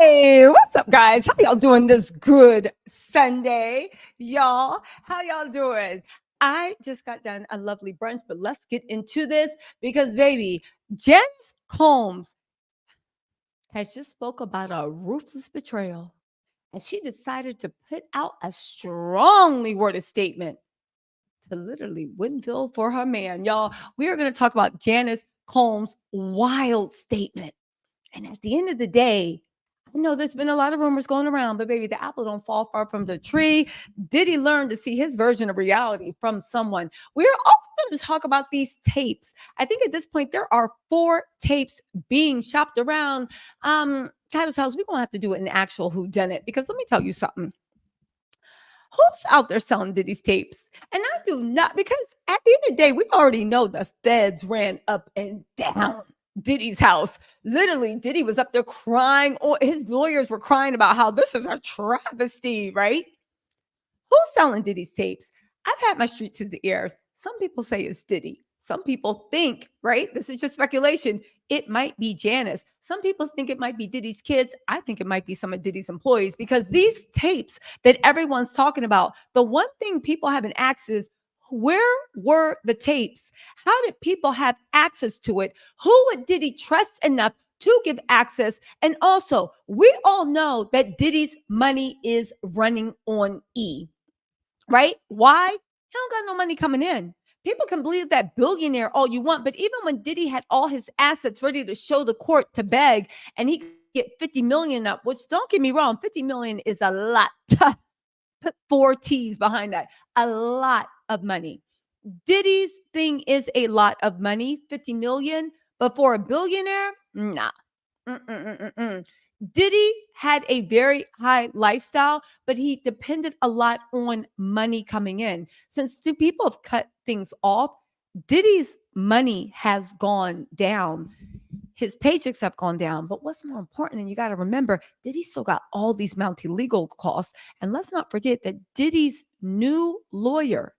Hey, what's up, guys? How y'all doing this good Sunday? Y'all, how y'all doing? I just got done a lovely brunch, but let's get into this because, baby, Janice Combs has just spoke about a ruthless betrayal, and she decided to put out a strongly worded statement to literally Winfield for her man. Y'all, we are going to talk about Janice Combs' wild statement. And at the end of the day, I know there's been a lot of rumors going around, but baby, the apple don't fall far from the tree. Diddy learn to see his version of reality from someone? We're also going to talk about these tapes. I think at this point there are 4 tapes being shopped around. Title's house. We're gonna have to do an actual whodunit because let me tell you something. Who's out there selling Diddy's tapes? And I do not, because at the end of the day, we already know the feds ran up and down Diddy's house. Literally, Diddy was up there crying, or his lawyers were crying about how this is a travesty, right? Who's selling Diddy's tapes? I've had my street to the ears. Some people say it's Diddy. Some people think, right? This is just speculation. It might be Janice. Some people think it might be Diddy's kids. I think it might be some of Diddy's employees because these tapes that everyone's talking about, the one thing people haven't asked is, where were the tapes? How did people have access to it? Who would Diddy trust enough to give access? And also, we all know that Diddy's money is running on E, right? Why? He don't got no money coming in. People can believe that billionaire all you want, but even when Diddy had all his assets ready to show the court to beg, and he could get 50 million up, which don't get me wrong, 50 million is a lot. Put 4 T's behind that. A lot of money. Diddy's thing is a lot of money, 50 million, but for a billionaire, nah. Mm-mm-mm-mm. Diddy had a very high lifestyle, but he depended a lot on money coming in. Since the people have cut things off, Diddy's money has gone down. His paychecks have gone down. But what's more important, and you got to remember, Diddy still got all these mounting legal costs. And let's not forget that Diddy's new lawyer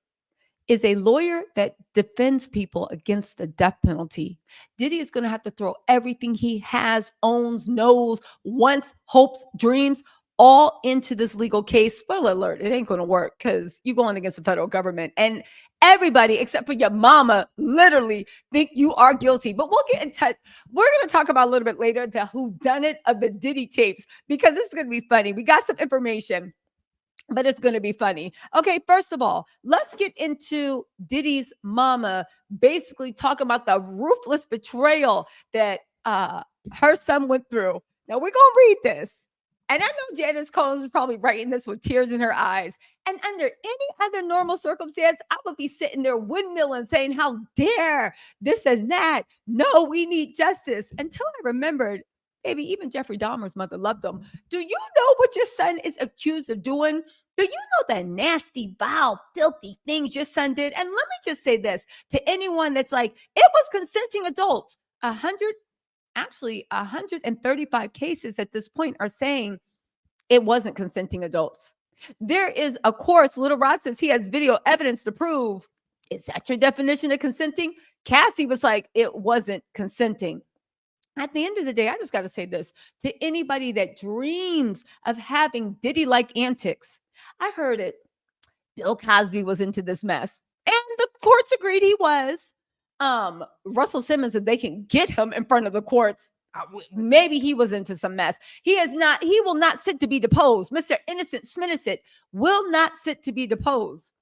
is a lawyer that defends people against the death penalty. Diddy is going to have to throw everything he has, owns, knows, wants, hopes, dreams, all into this legal case. Spoiler alert, it ain't going to work because you're going against the federal government. And everybody, except for your mama, literally think you are guilty. But we'll get in touch. We're going to talk about a little bit later the whodunit of the Diddy tapes because it's going to be funny. We got some information, but it's going to be funny. Okay, first of all, let's get into Diddy's mama basically talking about the ruthless betrayal that her son went through. Now, we're going to read this. And I know Janice Combs is probably writing this with tears in her eyes. And under any other normal circumstance, I would be sitting there windmilling saying, how dare this and that. No, we need justice. Until I remembered, baby, even Jeffrey Dahmer's mother loved him. Do you know what your son is accused of doing? Do you know the nasty, vile, filthy things your son did? And let me just say this to anyone that's like, it was consenting adults. 135 cases at this point are saying it wasn't consenting adults. There is, of course, Little Rod says he has video evidence to prove. Is that your definition of consenting? Cassie was like, it wasn't consenting. At the end of the day, I just got to say this to anybody that dreams of having Diddy-like antics. I heard it. Bill Cosby was into this mess, and the courts agreed he was. Russell Simmons, if they can get him in front of the courts, maybe he was into some mess. He is not. He will not sit to be deposed. Mr. Innocent Sminicet will not sit to be deposed.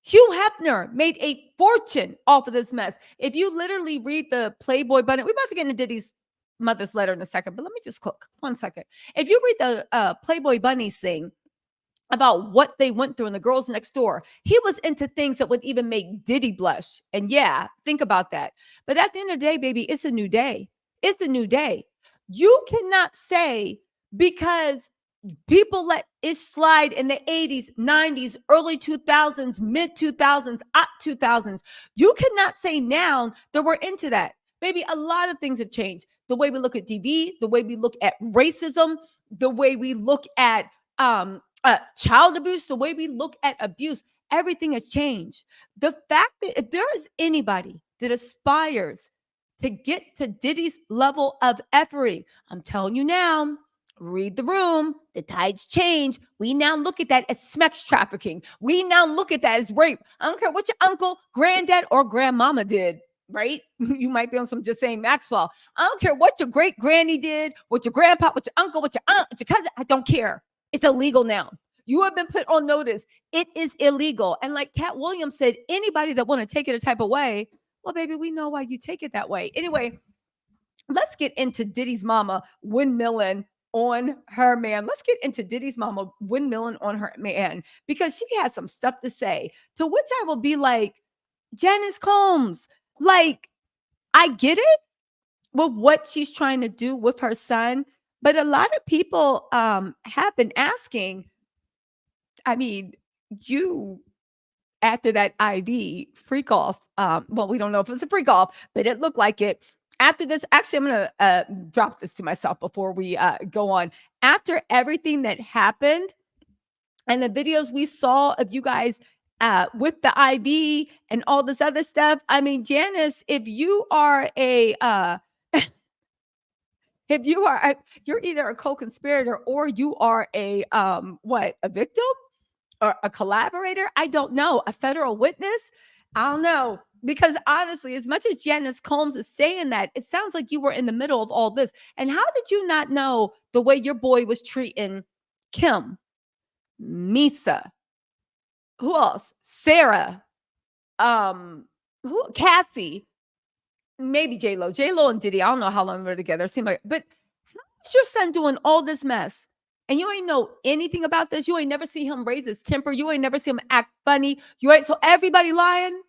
Hugh Hefner made a fortune off of this mess. If you literally read the Playboy Bunny, we're about to get into Diddy's mother's letter in a second, but let me just cook 1 second. If you read the Playboy Bunnies thing about what they went through in the girls next door, he was into things that would even make Diddy blush. And yeah, think about that. But at the end of the day, baby, it's a new day. It's the new day. You cannot say because people let it slide in the 80s, 90s, early 2000s, mid 2000s, up 2000s. You cannot say now that we're into that. Baby, a lot of things have changed. The way we look at TV, the way we look at racism, the way we look at child abuse, the way we look at abuse, everything has changed. The fact that if there is anybody that aspires to get to Diddy's level of effery, I'm telling you now, read the room. The tides change. We now look at that as sex trafficking. We now look at that as rape. I don't care what your uncle, granddad, or grandmama did, right? You might be on some just saying Maxwell. I don't care what your great granny did, what your grandpa, what your uncle, what your aunt, what your cousin. I don't care. It's illegal now. You have been put on notice. It is illegal. And like Cat Williams said, anybody that want to take it a type of way, well, baby, we know why you take it that way. Anyway, let's get into Diddy's mama windmilling on her man. Let's get into Diddy's mama windmilling on her man because she has some stuff to say. To which I will be like, Janice Combs, like, I get it with what she's trying to do with her son, but a lot of people have been asking, I mean, you after that IV freak off. Well, we don't know if it's a freak off, but it looked like it. After this, actually, I'm going to drop this to myself before we go on. After everything that happened and the videos we saw of you guys with the IV and all this other stuff, I mean, Janice, if you are if you are, you're either a co-conspirator or you are a victim or a collaborator. I don't know. A federal witness. I don't know. Because honestly, as much as Janice Combs is saying that, it sounds like you were in the middle of all this. And how did you not know the way your boy was treating Kim, Misa, who else? Sarah, Cassie, maybe J-Lo. J-Lo and Diddy. I don't know how long they're together. Seem like, but how's your son doing all this mess? And you ain't know anything about this. You ain't never see him raise his temper. You ain't never see him act funny. You ain't, so everybody lying.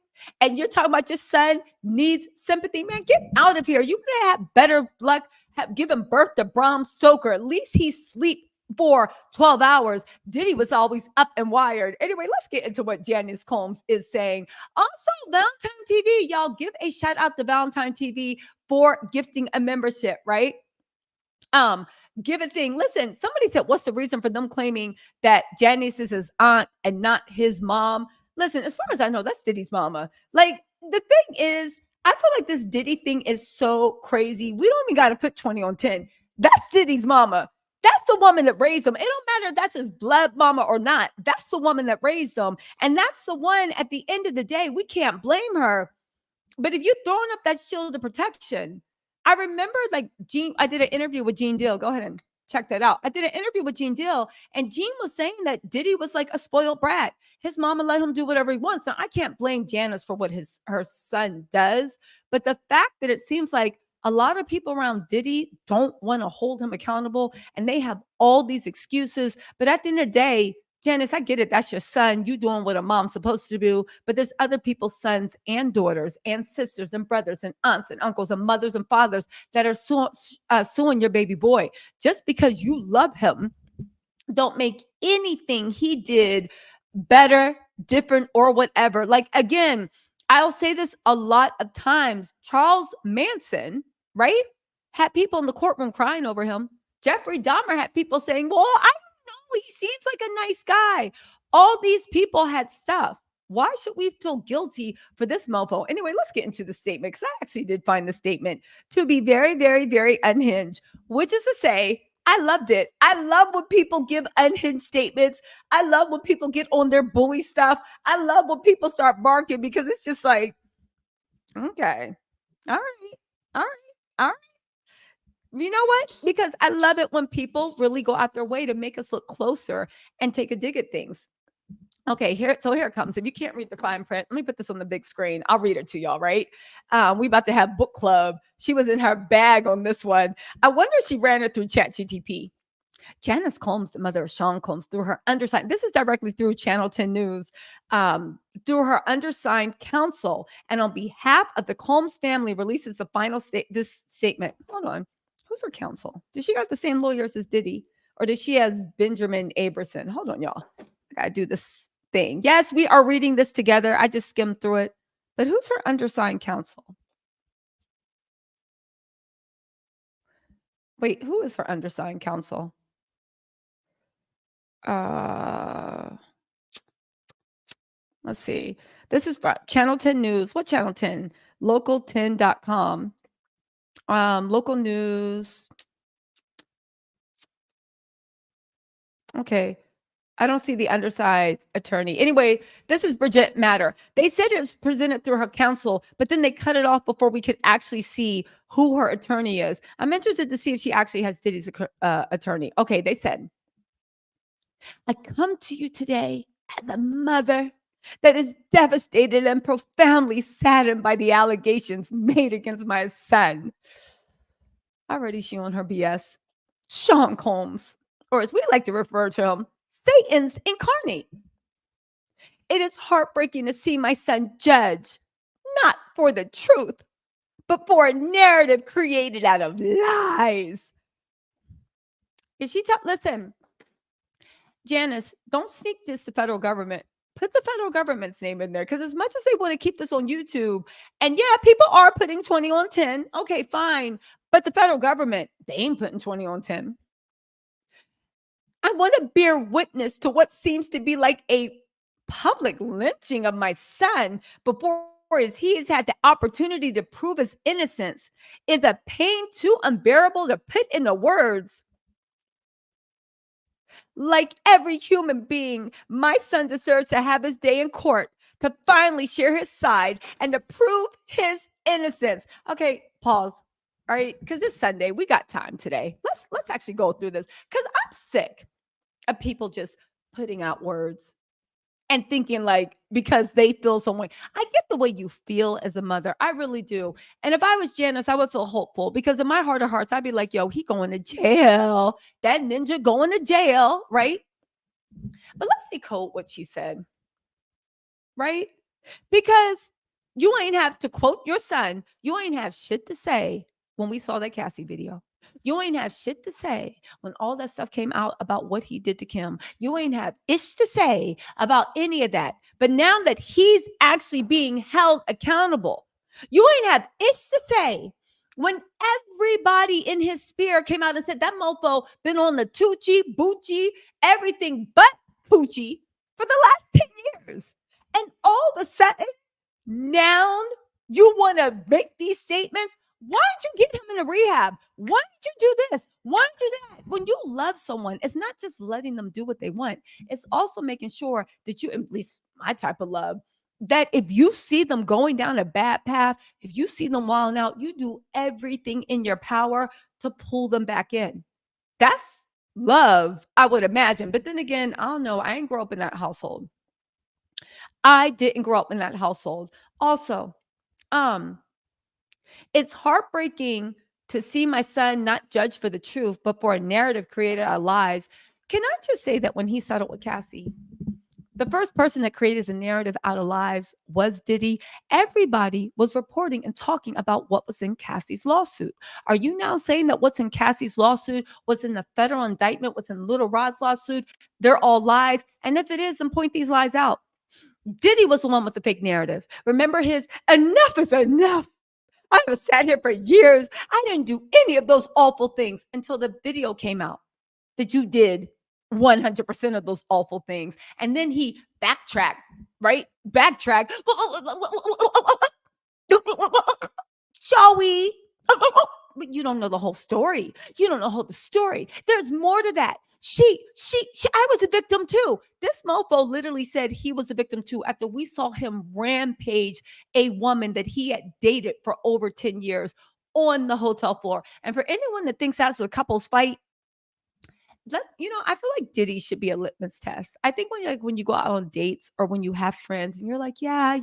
And you're talking about your son needs sympathy. Man, get out of here. You could have better luck giving birth to Bram Stoker. At least he sleep for 12 hours. Diddy was always up and wired. Anyway, let's get into what Janice Combs is saying. Also, Valentine TV. Y'all give a shout out to Valentine TV for gifting a membership, right? Give a thing. Listen, somebody said, what's the reason for them claiming that Janice is his aunt and not his mom? Listen, as far as I know, that's Diddy's mama. Like, the thing is, I feel like this Diddy thing is so crazy. We don't even got to put 20 on 10. That's Diddy's mama. That's the woman that raised him. It don't matter if that's his blood mama or not. That's the woman that raised him. And that's the one, at the end of the day, we can't blame her. But if you're throwing up that shield of protection, I remember like I did an interview with Gene Deal. Go ahead and check that out. I did an interview with Gene Deal, and Gene was saying that Diddy was like a spoiled brat. His mama let him do whatever he wants. Now, I can't blame Janice for what her son does, but the fact that it seems like a lot of people around Diddy don't want to hold him accountable, and they have all these excuses. But at the end of the day, Janice, I get it. That's your son. You doing what a mom's supposed to do. But there's other people's sons and daughters and sisters and brothers and aunts and uncles and mothers and fathers that are suing your baby boy. Just because you love him, don't make anything he did better, different, or whatever. Like, again, I'll say this a lot of times. Charles Manson, right, had people in the courtroom crying over him. Jeffrey Dahmer had people saying, well, I don't know, he seems like a nice guy. All these people had stuff. Why should we feel guilty for this mofo? Anyway, let's get into the statement, because I actually did find the statement to be very, very, very unhinged, which is to say, I loved it. I love when people give unhinged statements. I love when people get on their bully stuff. I love when people start barking, because it's just like, okay, all right, all right, all right. You know what? Because I love it when people really go out their way to make us look closer and take a dig at things. Okay, here it comes. If you can't read the fine print, let me put this on the big screen. I'll read it to y'all, right? We about to have book club. She was in her bag on this one. I wonder if she ran it through ChatGPT. Janice Combs, the mother of Sean Combs, through her undersigned, this is directly through Channel 10 News, through her undersigned counsel, and on behalf of the Combs family, releases the final this statement. Hold on. Who's her counsel? Does she got the same lawyers as Diddy? Or does she have Benjamin Aberson? Hold on, y'all. I gotta do this thing. Yes, we are reading this together. I just skimmed through it. But who's her undersigned counsel? Wait, who is her undersigned counsel? Let's see. This is Channel 10 News. What Channel 10? Local10.com. Local news. Okay. I don't see the underside attorney. Anyway, this is Bridget Matter. They said it was presented through her counsel, but then they cut it off before we could actually see who her attorney is. I'm interested to see if she actually has Diddy's attorney. Okay, they said, I come to you today as a mother that is devastated and profoundly saddened by the allegations made against my son. Already she on her BS. Sean Combs, or as we like to refer to him, Satan's incarnate. It is heartbreaking to see my son judged, not for the truth, but for a narrative created out of lies. Is she listen, Janice, don't sneak this to federal government. Put the federal government's name in there, because as much as they want to keep this on YouTube, and yeah, people are putting 20 on 10. Okay, fine. But the federal government, they ain't putting 20 on 10. I want to bear witness to what seems to be like a public lynching of my son before he has had the opportunity to prove his innocence is a pain too unbearable to put into words. Like every human being, my son deserves to have his day in court, to finally share his side and to prove his innocence. Okay, pause. All right, because it's Sunday, we got time today. Let's actually go through this, because I'm sick of people just putting out words and thinking like because they feel some way. I get the way you feel as a mother. I really do. And if I was Janice, I would feel hopeful, because in my heart of hearts, I'd be like, yo, he going to jail. That ninja going to jail, right? But let's decode what she said, right? Because you ain't have to quote your son. You ain't have shit to say when we saw that Cassie video. You ain't have shit to say when all that stuff came out about what he did to Kim. You ain't have ish to say about any of that. But now that he's actually being held accountable, you ain't have ish to say when everybody in his sphere came out and said that mofo been on the Tucci, Bucci, everything but Poochie for the last 10 years. And all of a sudden, now you want to make these statements. Why didn't you get him in a rehab? Why did you do this? Why did you do that? When you love someone, it's not just letting them do what they want. It's also making sure that you, at least my type of love, that if you see them going down a bad path, if you see them wilding out, you do everything in your power to pull them back in. That's love, I would imagine. But then again, I don't know. I didn't grow up in that household. I didn't grow up in that household. Also, it's heartbreaking to see my son not judged for the truth, but for a narrative created out of lies. Can I just say that when he settled with Cassie, the first person that created the narrative out of lives was Diddy. Everybody was reporting and talking about what was in Cassie's lawsuit. Are you now saying that what's in Cassie's lawsuit, what's in the federal indictment, what's in Little Rod's lawsuit, they're all lies? And if it is, then point these lies out. Diddy was the one with the fake narrative. Remember his enough is enough. I have sat here for years. I didn't do any of those awful things until the video came out that you did 100% of those awful things. And then he backtracked, right? Backtrack. Shall we? But you don't know the whole story. You don't know the whole story. There's more to that. I was a victim too. This mofo literally said he was a victim too after we saw him rampage a woman that he had dated for over 10 years on the hotel floor. And for anyone that thinks that's a couple's fight, I feel like Diddy should be a litmus test. I think when you go out on dates or when you have friends and you're like, yeah,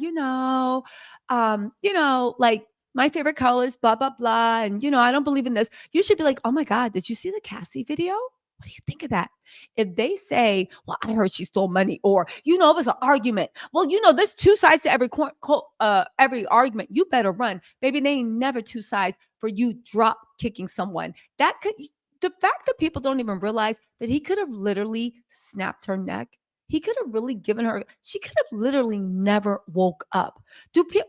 like my favorite color is blah, blah, blah. And, I don't believe in this. You should be like, oh my God, did you see the Cassie video? What do you think of that? If they say, well, I heard she stole money, or, it was an argument. Well, there's two sides to every argument. You better run. Baby, they ain't never two sides for you drop kicking someone. The fact that people don't even realize that he could have literally snapped her neck. He could have really given her, she could have literally never woke up.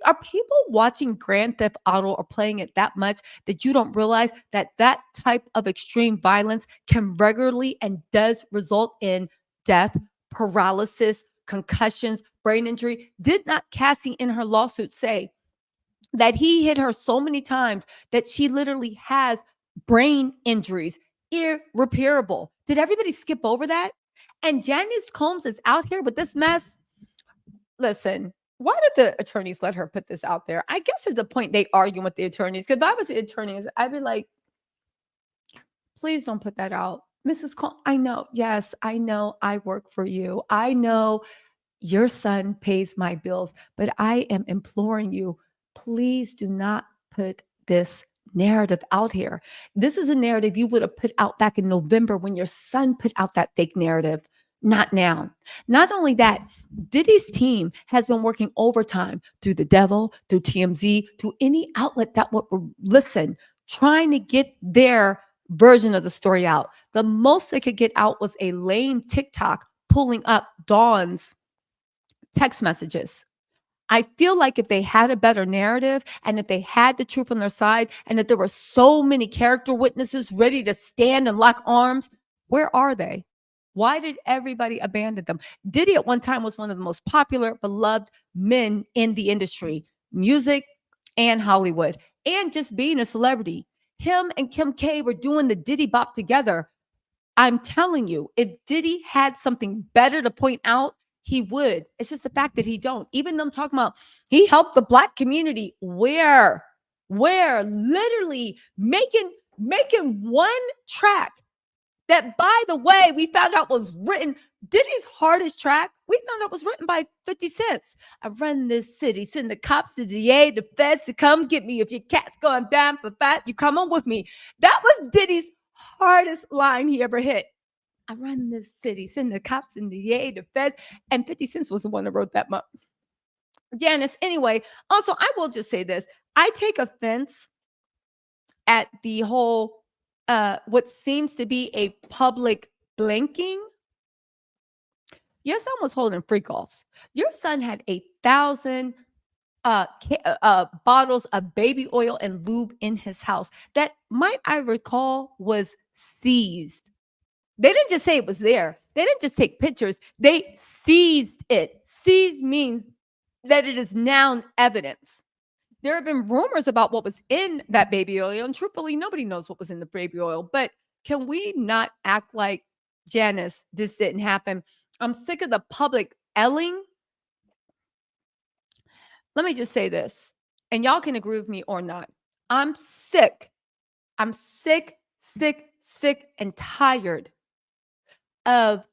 Are people watching Grand Theft Auto or playing it that much that you don't realize that type of extreme violence can regularly and does result in death, paralysis, concussions, brain injury? Did not Cassie in her lawsuit say that he hit her so many times that she literally has brain injuries, irreparable? Did everybody skip over that? And Janice Combs is out here with this mess. Listen, why did the attorneys let her put this out there? I guess at the point they argue with the attorneys. Because if I was the attorneys, I'd be like, please don't put that out. Mrs. Combs, I know. Yes, I know I work for you. I know your son pays my bills, but I am imploring you, please do not put this narrative out here. This is a narrative you would have put out back in November when your son put out that fake narrative, not now. Not only that, Diddy's team has been working overtime through the devil, through TMZ, through any outlet that would listen, trying to get their version of the story out. The most they could get out was a lame TikTok pulling up Dawn's text messages. I feel like if they had a better narrative and if they had the truth on their side and that there were so many character witnesses ready to stand and lock arms, where are they? Why did everybody abandon them? Diddy at one time was one of the most popular, beloved men in the industry, music and Hollywood, and just being a celebrity. Him and Kim K were doing the Diddy Bop together. I'm telling you, if Diddy had something better to point out, he would. It's just the fact that he don't. Even them talking about he helped the Black community. Where literally making one track that, by the way, we found out was written. Diddy's hardest track, we found out was written by 50 Cent. I run this city, send the cops, the DA, the feds to come get me. If your cat's going down for fat, you come on with me. That was Diddy's hardest line he ever hit. I run this city, send the cops and the DA, the feds, and 50 Cent was the one that wrote that much. Janice, anyway, also, I will just say this. I take offense at the whole what seems to be a public blinking. Your son was holding freak offs. Your son had 1,000 bottles of baby oil and lube in his house that, might I recall, was seized. They didn't just say it was there. They didn't just take pictures. They seized it. Seized means that it is now evidence. There have been rumors about what was in that baby oil, and truthfully, nobody knows what was in the baby oil. But can we not act like, Janice, this didn't happen? I'm sick of the public elling. Let me just say this, and y'all can agree with me or not. I'm sick. I'm sick, and tired of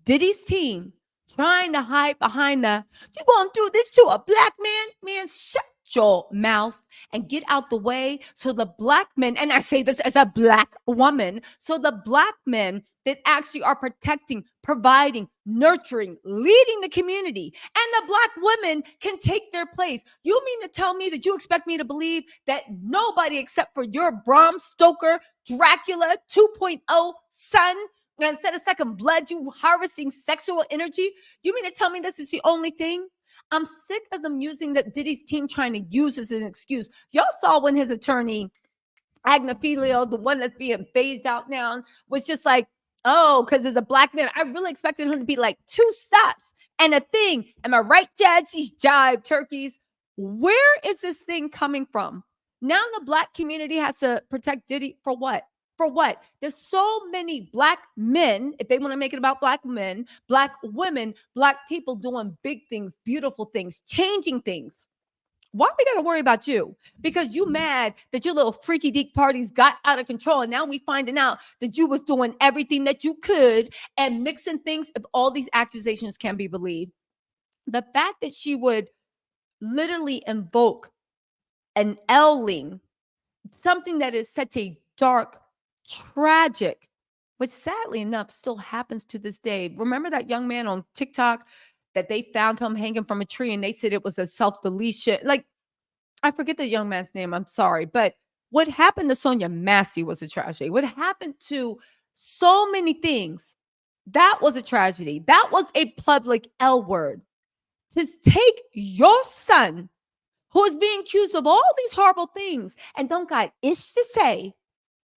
Diddy's team trying to hide behind the, you gonna do this to a Black man? Man, shut your mouth and get out the way so the Black men, and I say this as a Black woman, so the Black men that actually are protecting, providing, nurturing, leading the community, and the Black women can take their place. You mean to tell me that you expect me to believe that nobody except for your Bram Stoker, Dracula 2.0 son, and instead of second blood, you harvesting sexual energy? You mean to tell me this is the only thing? I'm sick of them using that Diddy's team trying to use as an excuse. Y'all saw when his attorney, Agnafilio, the one that's being phased out now, was just like, oh, because there's a Black man. I really expected him to be like 2 stops and a thing. Am I right, Judge? These jive turkeys. Where is this thing coming from? Now the Black community has to protect Diddy for what? For what? There's so many Black men, if they want to make it about Black men, Black women, Black people doing big things, beautiful things, changing things. Why we got to worry about you? Because you mad that your little freaky deek parties got out of control. And now we finding out that you was doing everything that you could and mixing things, if all these accusations can be believed. The fact that she would literally invoke an L-ling, something that is such a dark, tragic, which sadly enough still happens to this day. Remember that young man on TikTok that they found him hanging from a tree and they said it was a self-deletion? Like, I forget the young man's name. I'm sorry. But what happened to Sonia Massey was a tragedy. What happened to so many things, that was a tragedy. That was a public L word. To take your son, who is being accused of all these horrible things, and don't got ish to say,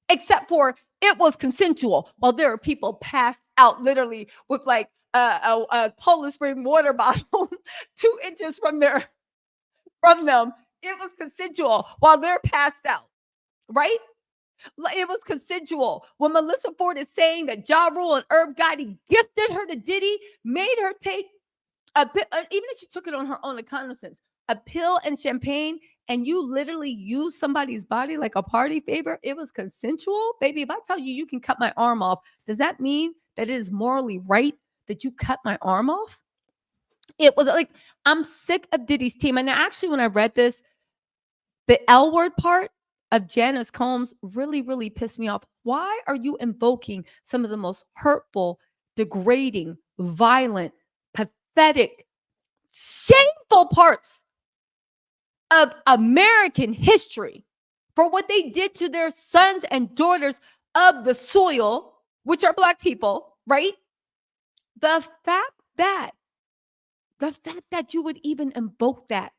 except for it was consensual, while there are people passed out literally with like a Poland Spring water bottle 2 inches from them. It was consensual while they're passed out, right? It was consensual. When Melissa Ford is saying that Ja Rule and Irv Gotti gifted her to Diddy, made her take a bit, even if she took it on her own recognizance, a pill and champagne, and you literally use somebody's body like a party favor, it was consensual. Baby, if I tell you you can cut my arm off, does that mean that it is morally right that you cut my arm off? It was like, I'm sick of Diddy's team. And actually, when I read this, the L word part of Janice Combs really, really pissed me off. Why are you invoking some of the most hurtful, degrading, violent, pathetic, shameful parts of American history for what they did to their sons and daughters of the soil, which are Black people, right? The fact that you would even invoke that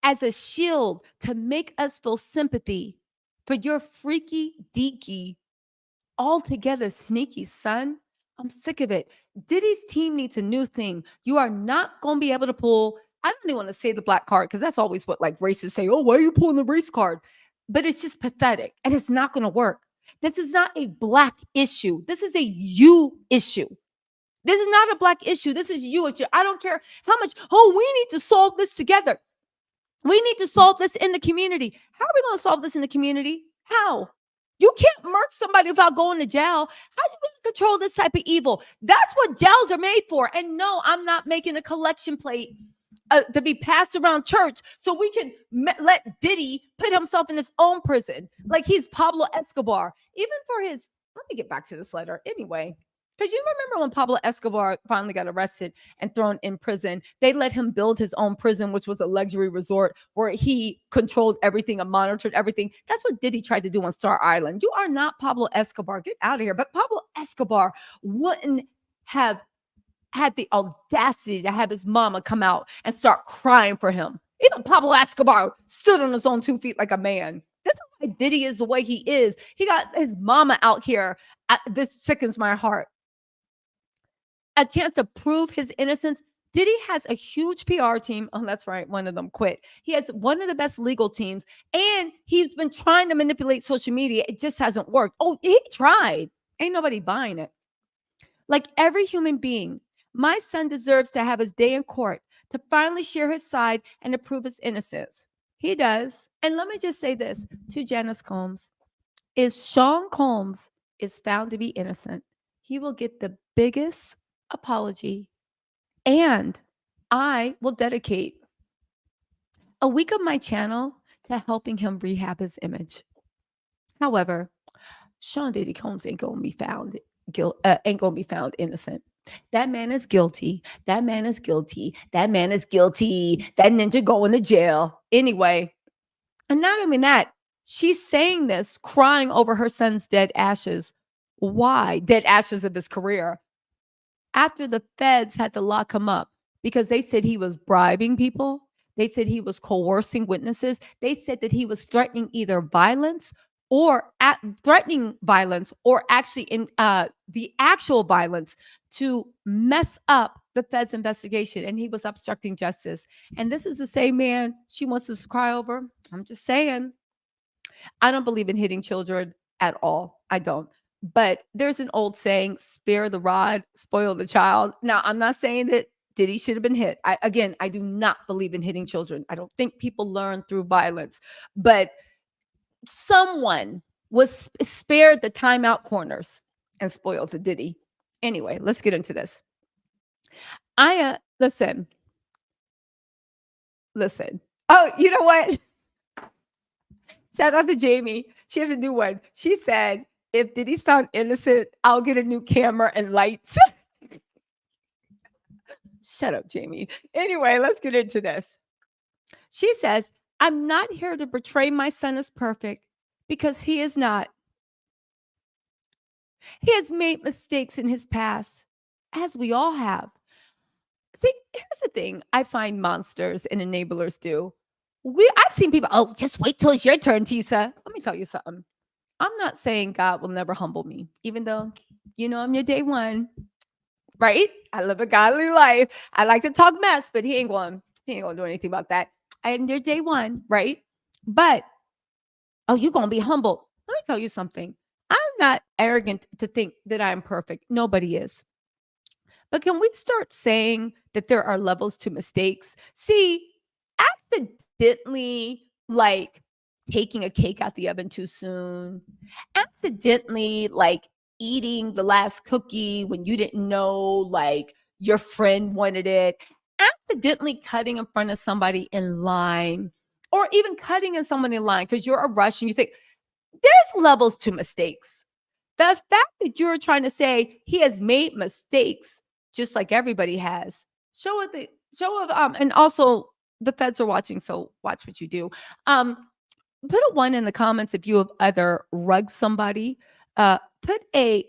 as a shield to make us feel sympathy for your freaky, deaky, altogether sneaky son. I'm sick of it. Diddy's team needs a new thing. You are not going to be able to pull, I don't even want to say the black card because that's always what like racists say. Oh, why are you pulling the race card? But it's just pathetic and it's not going to work. This is not a Black issue. This is a you issue. This is not a Black issue. This is you issue. I don't care how much, oh, we need to solve this together. We need to solve this in the community. How are we going to solve this in the community? How? You can't murk somebody without going to jail. How are you going to control this type of evil? That's what jails are made for. And no, I'm not making a collection plate to be passed around church so we can let Diddy put himself in his own prison like he's Pablo Escobar. Even for his, let me get back to this letter anyway. Because you remember when Pablo Escobar finally got arrested and thrown in prison, they let him build his own prison, which was a luxury resort where he controlled everything and monitored everything. That's what Diddy tried to do on Star Island. You are not Pablo Escobar. Get out of here. But Pablo Escobar wouldn't have had the audacity to have his mama come out and start crying for him. Even Pablo Escobar stood on his own 2 feet like a man. That's why Diddy is the way he is. He got his mama out here. This sickens my heart. A chance to prove his innocence. Diddy has a huge PR team. Oh, that's right. One of them quit. He has one of the best legal teams, and he's been trying to manipulate social media. It just hasn't worked. Oh, he tried. Ain't nobody buying it. Like every human being, my son deserves to have his day in court to finally share his side and to prove his innocence. He does. And let me just say this to Janice Combs. If Sean Combs is found to be innocent, he will get the biggest apology, and I will dedicate a week of my channel to helping him rehab his image. However, Sean Diddy Combs ain't gonna be found innocent. That man is guilty. That man is guilty. That man is guilty. That ninja going to jail anyway. And not only that, she's saying this crying over her son's dead ashes. Why? Dead ashes of his career. After the feds had to lock him up because they said he was bribing people. They said he was coercing witnesses. They said that he was threatening either violence or actually in the actual violence to mess up the feds investigation. And he was obstructing justice. And this is the same man she wants us to cry over. I'm just saying. I don't believe in hitting children at all. I don't. But there's an old saying, spare the rod, spoil the child. Now, I'm not saying that Diddy should have been hit. I do not believe in hitting children. I don't think people learn through violence. But someone was spared the timeout corners and spoiled to Diddy. Anyway, let's get into this. Listen. Oh, you know what? Shout out to Jamie. She has a new one. She said, if Diddy's found innocent, I'll get a new camera and lights. Shut up, Jamie. Anyway, let's get into this. She says, I'm not here to portray my son as perfect because he is not. He has made mistakes in his past, as we all have. See, here's the thing I find monsters and enablers do. I've seen people, oh, just wait till it's your turn, Tisa. Let me tell you something. I'm not saying God will never humble me, even though, I'm your day one, right? I live a godly life. I like to talk mess, but he ain't going to do anything about that. I am your day one, right? But, oh, you're going to be humbled. Let me tell you something. I'm not arrogant to think that I'm perfect. Nobody is. But can we start saying that there are levels to mistakes? See, accidentally, like taking a cake out the oven too soon, accidentally, like eating the last cookie when you didn't know, like your friend wanted it, accidentally cutting in front of somebody in line, or even cutting in someone in line because you're a rush and you think there's levels to mistakes. The fact that you're trying to say he has made mistakes just like everybody has. Show of and also the feds are watching, so watch what you do. Um, put a one in the comments if you have either rugged somebody. Put a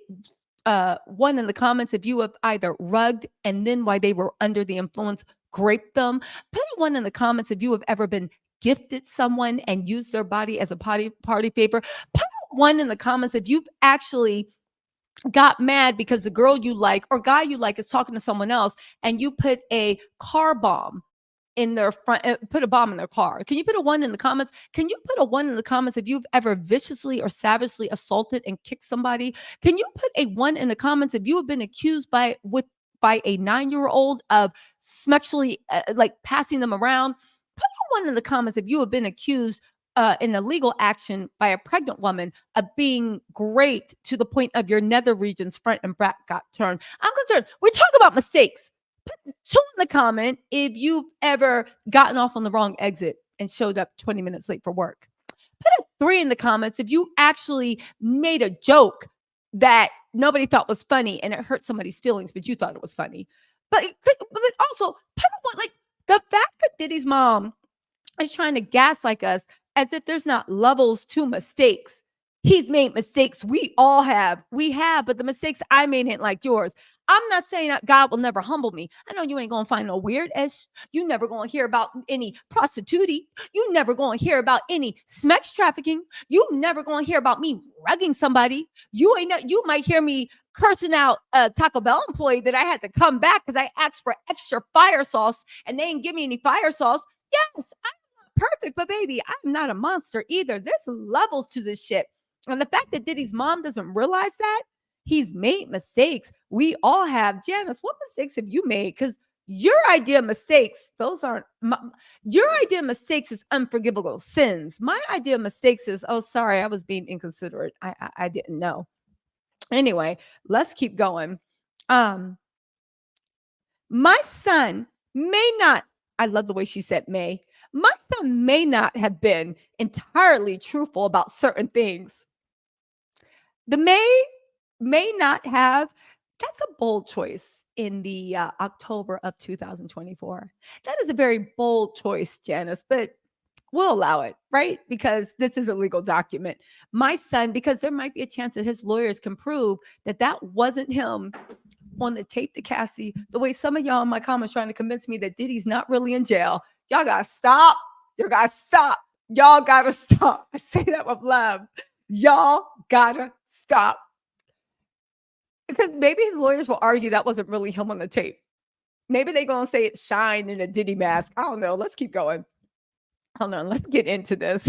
one in the comments if you have either rugged and then while they were under the influence, grape them. Put a one in the comments if you have ever been gifted someone and used their body as a party favor. Put a one in the comments if you've actually got mad because the girl you like or guy you like is talking to someone else and you put a car bomb in their front, put a bomb in their car. Can you put a one in the comments? Can you put a one in the comments if you've ever viciously or savagely assaulted and kicked somebody? Can you put a one in the comments if you have been accused by a 9-year-old of sexually like passing them around? Put a one in the comments if you have been accused in a legal action by a pregnant woman of being raped to the point of your nether regions front and back got turned. I'm concerned. We're talking about mistakes. Show in the comment if you've ever gotten off on the wrong exit and showed up 20 minutes late for work. Put a three in the comments if you actually made a joke that nobody thought was funny and it hurt somebody's feelings, but you thought it was funny. But also put a one, like the fact that Diddy's mom is trying to gaslight us as if there's not levels to mistakes. He's made mistakes. We all have. We have, but the mistakes I made ain't like yours. I'm not saying that God will never humble me. I know you ain't gonna find no weird ish. You never gonna hear about any prostitute. You never gonna hear about any sex trafficking. You never gonna hear about me rugging somebody. You might hear me cursing out a Taco Bell employee that I had to come back because I asked for extra fire sauce and they didn't give me any fire sauce. Yes, perfect, but baby, I'm not a monster either. There's levels to this shit. And the fact that Diddy's mom doesn't realize that he's made mistakes, we all have. Janice, what mistakes have you made? Because your idea of mistakes, those aren't your idea of mistakes is unforgivable sins. My idea of mistakes is, oh, sorry, I was being inconsiderate. I didn't know. Anyway, let's keep going. Um, my son may not, I love the way she said may. My son may not have been entirely truthful about certain things. The may not have, that's a bold choice in the October of 2024. That is a very bold choice, Janice, but we'll allow it, right? Because this is a legal document. My son, because there might be a chance that his lawyers can prove that that wasn't him on the tape to Cassie, the way some of y'all in my comments trying to convince me that Diddy's not really in jail. Y'all gotta stop. You gotta stop. Y'all gotta stop. I say that with love. Y'all gotta stop. Because maybe his lawyers will argue that wasn't really him on the tape. Maybe they're gonna say it's Shine in a Diddy mask. I don't know. Let's keep going. Hold on, let's get into this.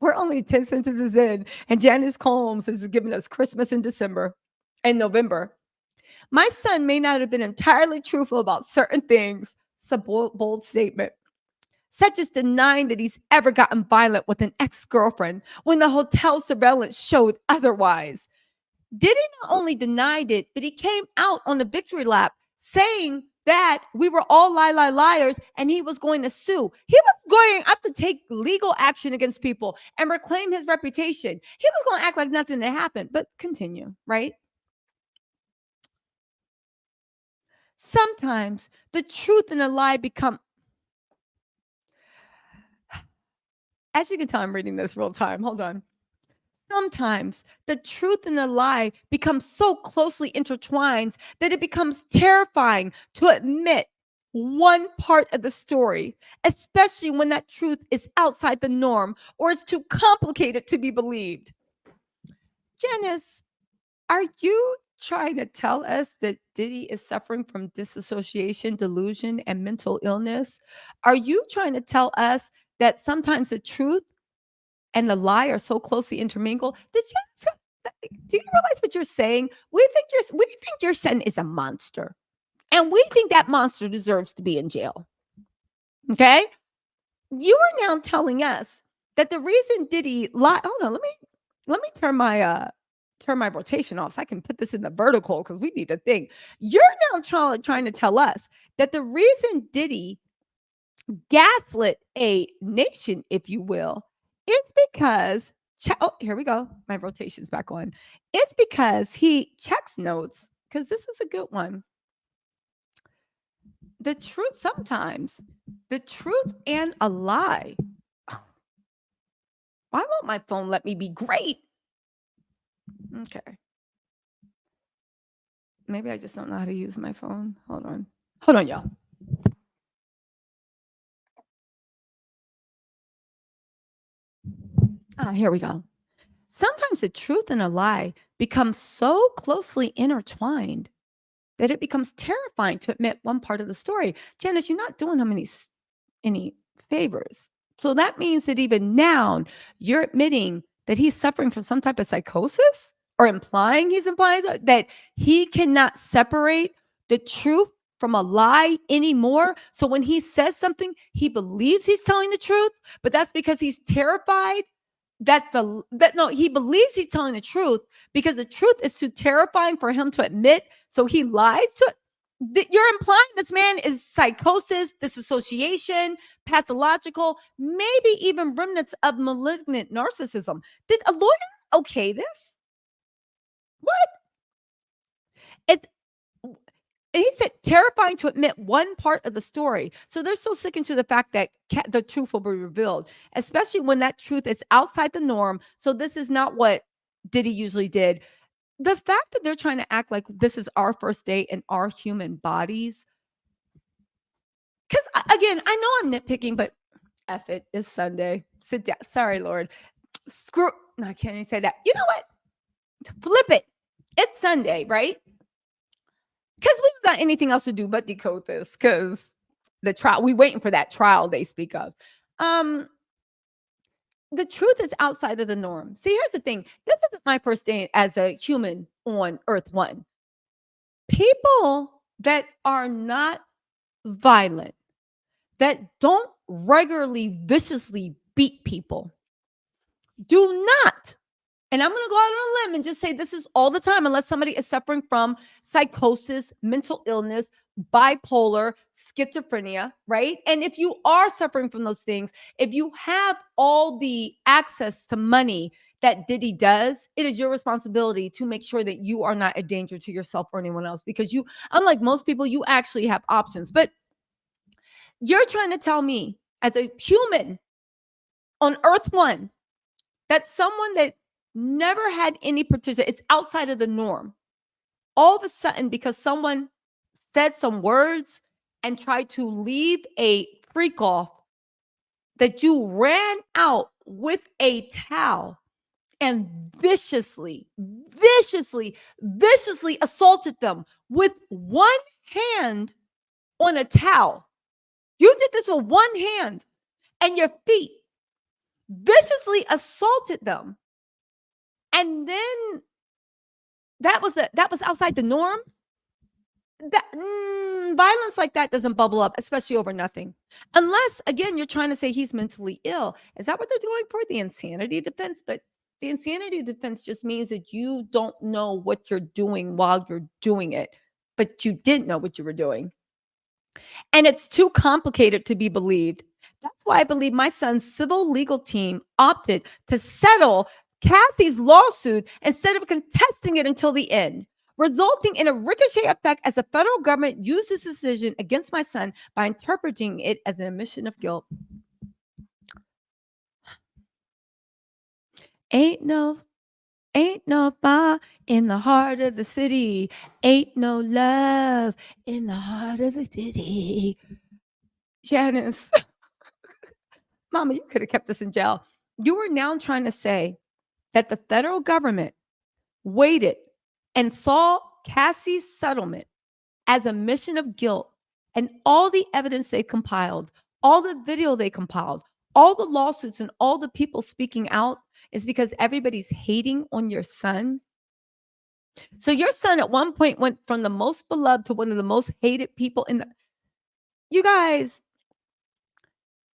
We're only 10 sentences in, and Janice Combs is giving us Christmas in December and November. My son may not have been entirely truthful about certain things. It's a bold statement, such as denying that he's ever gotten violent with an ex-girlfriend when the hotel surveillance showed otherwise. Diddy not only denied it, but he came out on the victory lap saying that we were all liars and he was going to sue. He was going up to take legal action against people and reclaim his reputation. He was going to act like nothing had happened, but continue, right? Sometimes the truth and a lie become, as you can tell, I'm reading this real time. Hold on. Sometimes the truth and the lie become so closely intertwined that it becomes terrifying to admit one part of the story, especially when that truth is outside the norm or it's too complicated to be believed. Janice, are you trying to tell us that Diddy is suffering from disassociation, delusion, and mental illness? Are you trying to tell us that sometimes the truth and the lie are so closely intermingled. Do you realize what you're saying? We think your son is a monster, and we think that monster deserves to be in jail. Okay, you are now telling us that the reason Diddy lied. Hold on, let me turn my rotation off so I can put this in the vertical because we need to think. You're now trying to tell us that the reason Diddy gaslit a nation, if you will, is because oh, here we go. My rotation's back on. It's because he checks notes, because this is a good one. The truth sometimes, the truth and a lie. Why won't my phone let me be great? Okay. Maybe I just don't know how to use my phone. Hold on. Hold on, y'all. Here we go. Sometimes the truth and a lie become so closely intertwined that it becomes terrifying to admit one part of the story. Janice, you're not doing him any favors. So that means that even now you're admitting that he's suffering from some type of psychosis, or implying that he cannot separate the truth from a lie anymore. So when he says something, he believes he's telling the truth, but that's because he's terrified he believes he's telling the truth because the truth is too terrifying for him to admit. So he lies you're implying this man is psychosis, disassociation, pathological, maybe even remnants of malignant narcissism. Did a lawyer okay this? What? It's He said terrifying to admit one part of the story. So they're so sticking to the fact that the truth will be revealed, especially when that truth is outside the norm. So this is not what Diddy usually did. The fact that they're trying to act like this is our first date in our human bodies. Because again, I know I'm nitpicking, but F it, it's Sunday. Sit down. Sorry, Lord. Screw. No, I can't even say that. You know what? Flip it. It's Sunday, right? Because we haven't got anything else to do but decode this, because the trial, we waiting for that trial they speak of. The truth is outside of the norm. See, here's the thing. This isn't my first day as a human on Earth One. People that are not violent, that don't regularly viciously beat people, do not. And I'm going to go out on a limb and just say this is all the time, unless somebody is suffering from psychosis, mental illness, bipolar, schizophrenia, right? And if you are suffering from those things, if you have all the access to money that Diddy does, it is your responsibility to make sure that you are not a danger to yourself or anyone else, because you, unlike most people, you actually have options. But you're trying to tell me as a human on Earth One that someone that never had any participation, it's outside of the norm, all of a sudden, because someone said some words and tried to leave a freak off, that you ran out with a towel and viciously assaulted them with one hand on a towel. You did this with one hand and your feet, viciously assaulted them. And then that was outside the norm. Violence like that doesn't bubble up, especially over nothing. Unless, again, you're trying to say he's mentally ill. Is that what they're going for? The insanity defense? But the insanity defense just means that you don't know what you're doing while you're doing it, but you didn't know what you were doing. And it's too complicated to be believed. That's why I believe my son's civil legal team opted to settle Cassie's lawsuit instead of contesting it until the end, resulting in a ricochet effect as the federal government used this decision against my son by interpreting it as an admission of guilt. Ain't no bar in the heart of the city. Ain't no love in the heart of the city. Janice, Mama, you could have kept this in jail. You are now trying to say that the federal government waited and saw Cassie's settlement as a mission of guilt, and all the evidence they compiled, all the video they compiled, all the lawsuits and all the people speaking out is because everybody's hating on your son. So your son at one point went from the most beloved to one of the most hated people in the. You guys,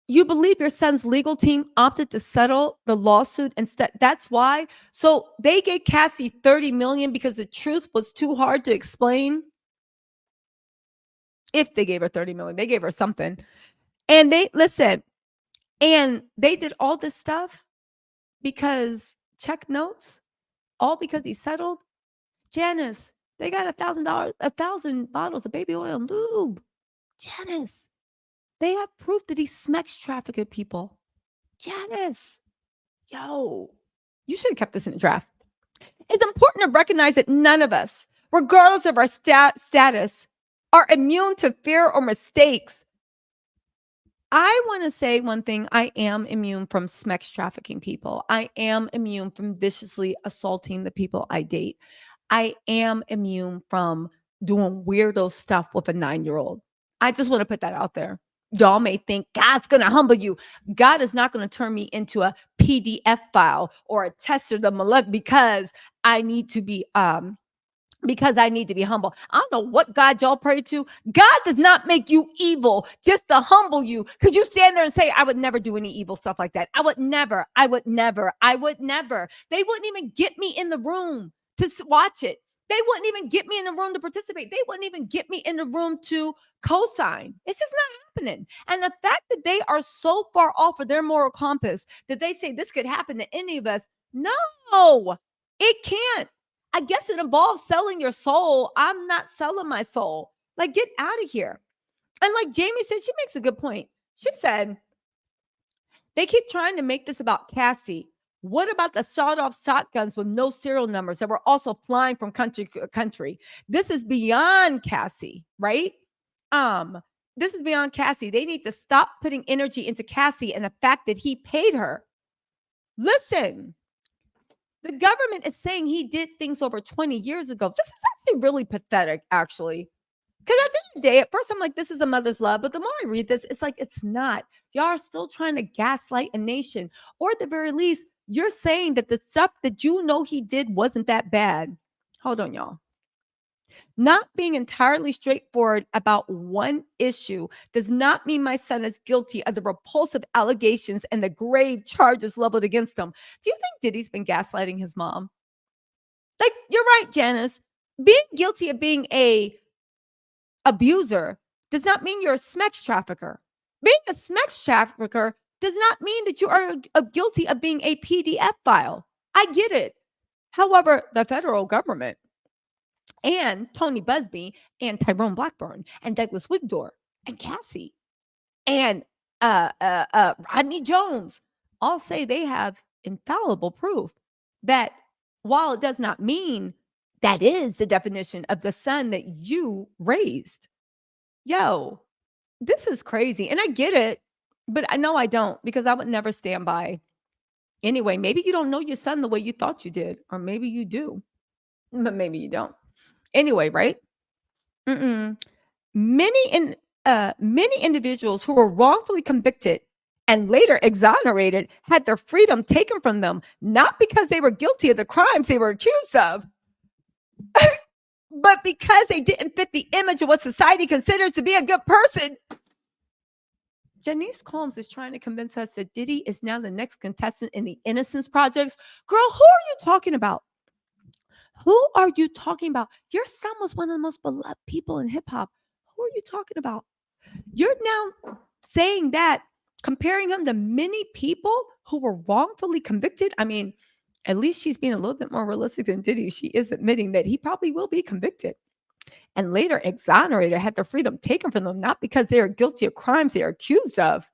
you believe your son's legal team opted to settle the lawsuit instead. That's why. So they gave Cassie 30 million because the truth was too hard to explain. If they gave her 30 million, they gave her something. And they listen, and they did all this stuff because check notes, all because he settled. Janice, they got $1,000, 1,000 bottles of baby oil and lube. Janice, they have proof that he sex trafficking people. Janice, yo, you should have kept this in the draft. It's important to recognize that none of us, regardless of our status, are immune to fear or mistakes. I want to say one thing. I am immune from sex trafficking people. I am immune from viciously assaulting the people I date. I am immune from doing weirdo stuff with a 9-year-old. I just want to put that out there. Y'all may think God's going to humble you. God is not going to turn me into a PDF file or a tester of the molecular because I need to be humble. I don't know what God y'all pray to. God does not make you evil just to humble you. Could you stand there and say, I would never do any evil stuff like that? I would never. They wouldn't even get me in the room to watch it. They wouldn't even get me in the room to participate. They wouldn't even get me in the room to co-sign. It's just not happening. And the fact that they are so far off of their moral compass that they say this could happen to any of us. No, it can't. I guess it involves selling your soul. I'm not selling my soul. Like, get out of here. And like Jamie said, she makes a good point. She said, they keep trying to make this about Cassie. What about the sawed-off shotguns with no serial numbers that were also flying from country to country? This is beyond Cassie, right? This is beyond Cassie. They need to stop putting energy into Cassie and the fact that he paid her. Listen, the government is saying he did things over 20 years ago. This is actually really pathetic, actually. Because at the end of the day, at first I'm like, this is a mother's love. But the more I read this, it's like, it's not. Y'all are still trying to gaslight a nation. Or at the very least, you're saying that the stuff that you know he did wasn't that bad. Hold on, y'all. Not being entirely straightforward about one issue does not mean my son is guilty of the repulsive allegations and the grave charges leveled against him. Do you think Diddy's been gaslighting his mom? Like, you're right, Janice. Being guilty of being a abuser does not mean you're a sex trafficker. Being a sex trafficker does not mean that you are guilty of being a PDF file. I get it. However, the federal government and Tony Busby and Tyrone Blackburn and Douglas Wigdor and Cassie and Rodney Jones all say they have infallible proof that while it does not mean that is the definition of the son that you raised. Yo, this is crazy. And I get it, but I know I don't, because I would never stand by. Anyway, maybe you don't know your son the way you thought you did, or maybe you do, but maybe you don't. Anyway, right? Many individuals who were wrongfully convicted and later exonerated had their freedom taken from them, not because they were guilty of the crimes they were accused of, but because they didn't fit the image of what society considers to be a good person. Janice Combs is trying to convince us that Diddy is now the next contestant in the Innocence Projects. Girl, who are you talking about? Who are you talking about? Your son was one of the most beloved people in hip hop. Who are you talking about? You're now saying that, comparing him to many people who were wrongfully convicted. I mean, at least she's being a little bit more realistic than Diddy. She is admitting that he probably will be convicted and later exonerated, had their freedom taken from them, not because they are guilty of crimes they are accused of,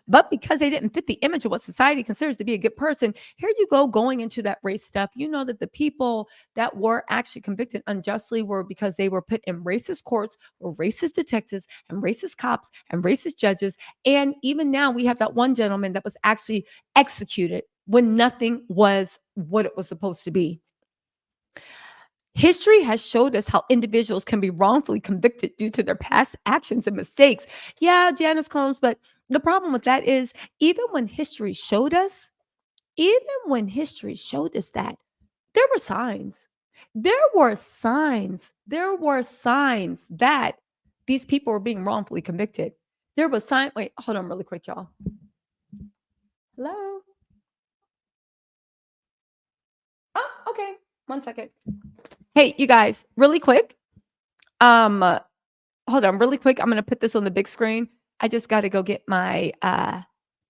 but because they didn't fit the image of what society considers to be a good person. Here you go, going into that race stuff. You know that the people that were actually convicted unjustly were because they were put in racist courts, or racist detectives and racist cops and racist judges. And even now we have that one gentleman that was actually executed when nothing was what it was supposed to be. History has showed us how individuals can be wrongfully convicted due to their past actions and mistakes. Yeah, Janice Combs, but the problem with that is even when history showed us that, there were signs. There were signs that these people were being wrongfully convicted. There was sign. Wait, hold on really quick, y'all. Hello? Oh, okay. 1 second. Hey, you guys, really quick. Um, Hold on really quick. I'm gonna put this on the big screen. I just gotta go get my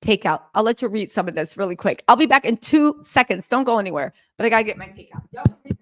takeout. I'll let you read some of this really quick. I'll be back in 2 seconds. Don't go anywhere. But I gotta get my takeout. Y'all can read.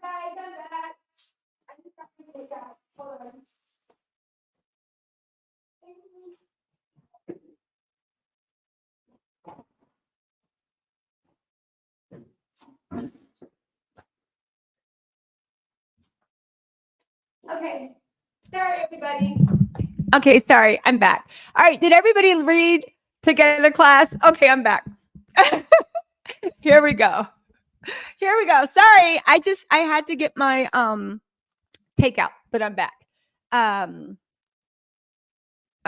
Guys, I'm back. I just got my takeout. Hold on. Okay. Sorry, everybody. Okay, sorry. I'm back. All right. Did everybody read together, class? Okay, I'm back. Here we go. Here we go. Sorry. I had to get my takeout, but I'm back.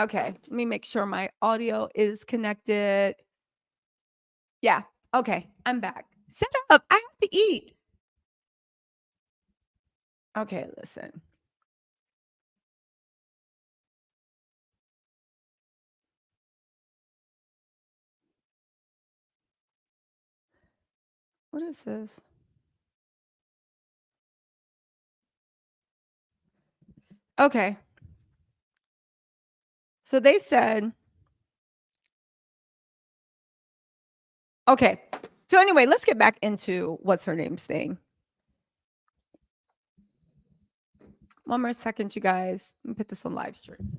Okay. Let me make sure my audio is connected. Yeah. Okay. I'm back. Shut up. I have to eat. Okay, listen. What is this? Okay. So they said, okay. So anyway, let's get back into what's her name's thing. One more second, you guys. Let me put this on live stream.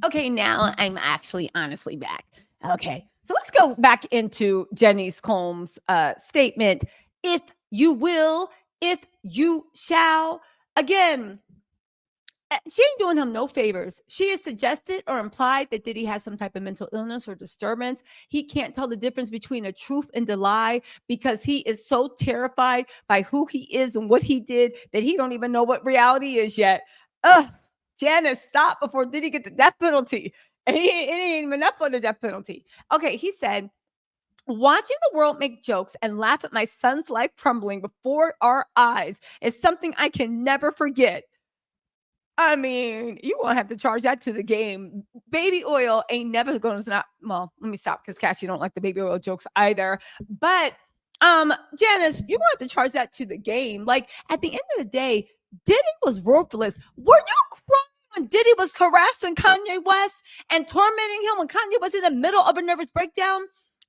Okay, now I'm actually honestly back. Okay, so let's go back into Janice Combs' statement. If you will, if you shall. Again, she ain't doing him no favors. She has suggested or implied that Diddy has some type of mental illness or disturbance. He can't tell the difference between a truth and a lie because he is so terrified by who he is and what he did that he don't even know what reality is yet. Ugh, Janice, stop before Diddy get the death penalty. And it ain't even up for the death penalty. Okay, he said, watching the world make jokes and laugh at my son's life crumbling before our eyes is something I can never forget. I mean, you won't have to charge that to the game. Baby oil ain't never going to not. Well, let me stop because Cassie don't like the baby oil jokes either. But Janice, you want to charge that to the game. Like at the end of the day, Diddy was ruthless. Were you crying when Diddy was harassing Kanye West and tormenting him when Kanye was in the middle of a nervous breakdown?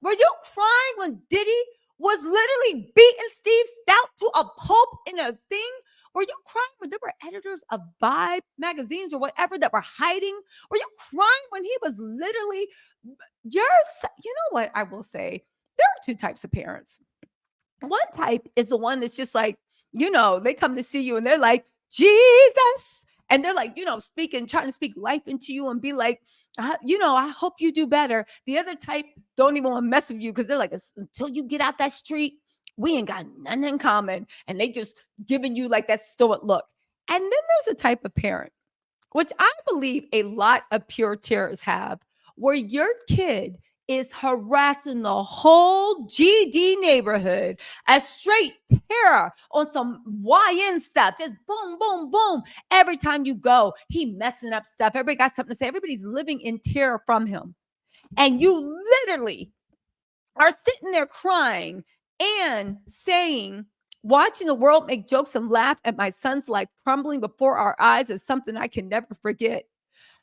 Were you crying when Diddy was literally beating Steve Stout to a pulp in a thing? Were you crying when there were editors of Vibe magazines or whatever that were hiding? Were you crying when he was literally you know what I will say? There are two types of parents. One type is the one that's just like, they come to see you and they're like, Jesus. And they're like, speaking, trying to speak life into you and be like, I hope you do better. The other type don't even want to mess with you because they're like, until you get out that street, we ain't got nothing in common. And they just giving you like that stoic look. And then there's a type of parent which I believe a lot of pure terrors have, where your kid is harassing the whole GD neighborhood, a straight terror on some YN stuff, just boom, boom, boom. Every time you go, he messing up stuff. Everybody got something to say. Everybody's living in terror from him. And you literally are sitting there crying and saying, watching the world make jokes and laugh at my son's life crumbling before our eyes is something I can never forget.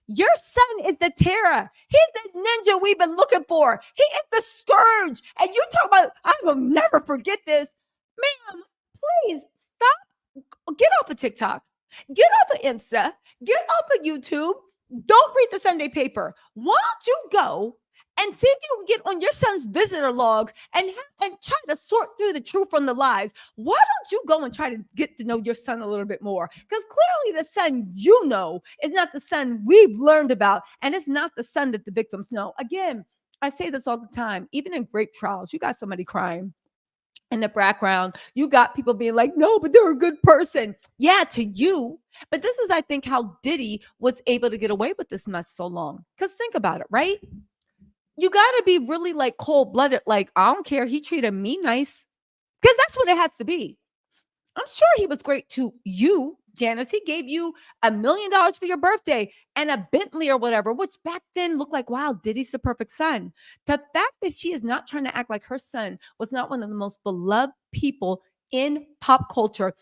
Your son is the terror. He's the ninja we've been looking for. He is the scourge. And you talk about, I will never forget this. Ma'am, please stop. Get off of TikTok. Get off of Insta. Get off of YouTube. Don't read the Sunday paper. Why don't you go and see if you can get on your son's visitor log and try to sort through the truth from the lies? Why don't you go and try to get to know your son a little bit more? Because clearly the son you know is not the son we've learned about, and it's not the son that the victims know. Again, I say this all the time. Even in rape trials, you got somebody crying in the background. You got people being like, no, but they're a good person. Yeah, to you. But this is, I think, how Diddy was able to get away with this mess so long. Because think about it, right? You got to be really like cold-blooded. Like, I don't care. He treated me nice. Because that's what it has to be. I'm sure he was great to you, Janice. He gave you $1 million for your birthday and a Bentley or whatever, which back then looked like, wow, Diddy's the perfect son. The fact that she is not trying to act like her son was not one of the most beloved people in pop culture.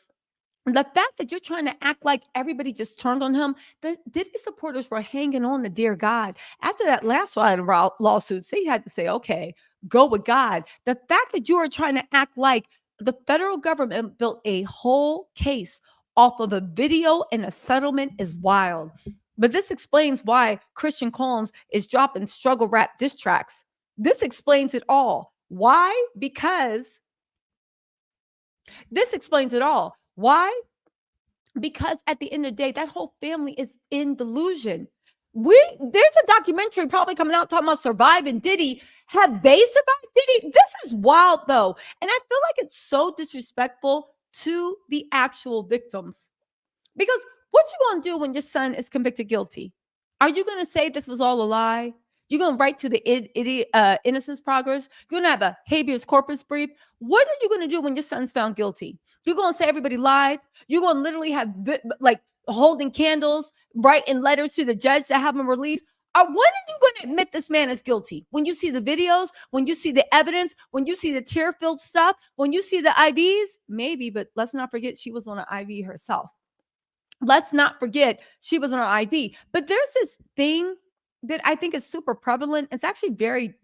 The fact that you're trying to act like everybody just turned on him, the Diddy supporters were hanging on to dear God. After that last lawsuit, they had to say, okay, go with God. The fact that you are trying to act like the federal government built a whole case off of a video and a settlement is wild. But this explains why Christian Combs is dropping struggle rap diss tracks. This explains it all. Why? Because this explains it all. Why? Because at the end of the day, that whole family is in delusion. There's a documentary probably coming out talking about surviving Diddy. Have they survived Diddy? This is wild though. And I feel like it's so disrespectful to the actual victims. Because what you gonna do when your son is convicted guilty? Are you gonna say this was all a lie? You're gonna write to the innocence progress. You're gonna have a habeas corpus brief. What are you gonna do when your son's found guilty? You're gonna say everybody lied. You're gonna literally have like holding candles, writing letters to the judge to have him released. When are you going to admit this man is guilty? When you see the videos, when you see the evidence, when you see the tear-filled stuff, when you see the IVs? Maybe, but let's not forget she was on an IV herself. Let's not forget she was on an IV. But there's this thing that I think is super prevalent. It's actually very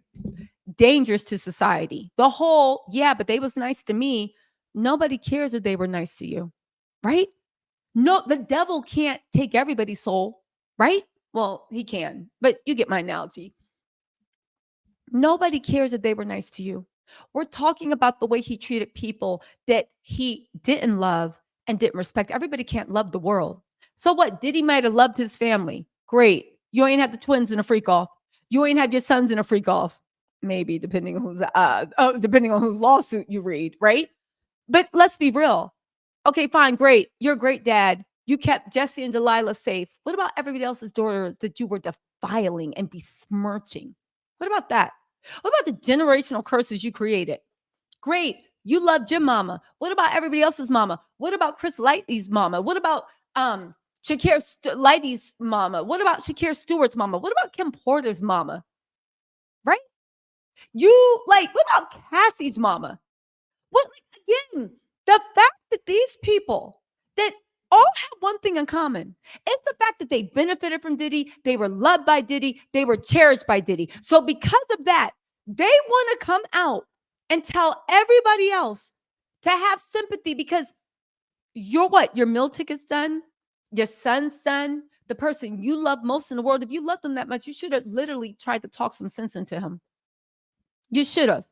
dangerous to society. The whole, yeah, but they was nice to me. Nobody cares if they were nice to you, right? No, the devil can't take everybody's soul, right? Well, he can, but you get my analogy. Nobody cares if they were nice to you. We're talking about the way he treated people that he didn't love and didn't respect. Everybody can't love the world. So what? Diddy might have loved his family. Great. You ain't have the twins in a freak off. You ain't have your sons in a freak off. Maybe depending on whose lawsuit you read, right? But let's be real. Okay, fine, great. You're a great dad. You kept Jesse and Delilah safe. What about everybody else's daughters that you were defiling and besmirching? What about that? What about the generational curses you created? Great. You love Jim mama. What about everybody else's mama? What about Chris Lighty's mama? What about Shakir Lighty's mama? What about Shakir Stewart's mama? What about Kim Porter's mama? Right? What about Cassie's mama? What, again, the fact that these people that all have one thing in common. It's the fact that they benefited from Diddy. They were loved by Diddy. They were cherished by Diddy. So because of that, they want to come out and tell everybody else to have sympathy because your meal ticket's done, your son's done, the person you love most in the world. If you loved him that much, you should have literally tried to talk some sense into him. You should have.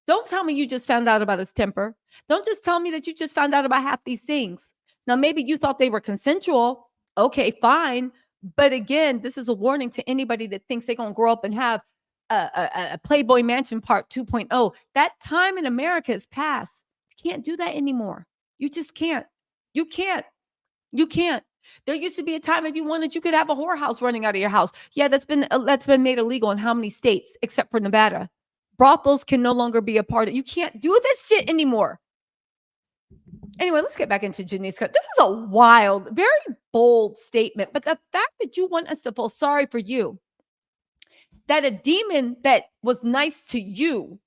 Don't tell me you just found out about his temper. Don't just tell me that you just found out about half these things. Now, maybe you thought they were consensual. Okay, fine. But again, this is a warning to anybody that thinks they're going to grow up and have a Playboy Mansion Part 2.0. That time in America is past. You can't do that anymore. You just can't. You can't. You can't. There used to be a time if you wanted, you could have a whorehouse running out of your house. Yeah, that's been made illegal in how many states except for Nevada? Brothels can no longer be a part of. You can't do this shit anymore. Anyway, let's get back into Janice. This is a wild, very bold statement. But the fact that you want us to feel sorry for you, that a demon that was nice to you,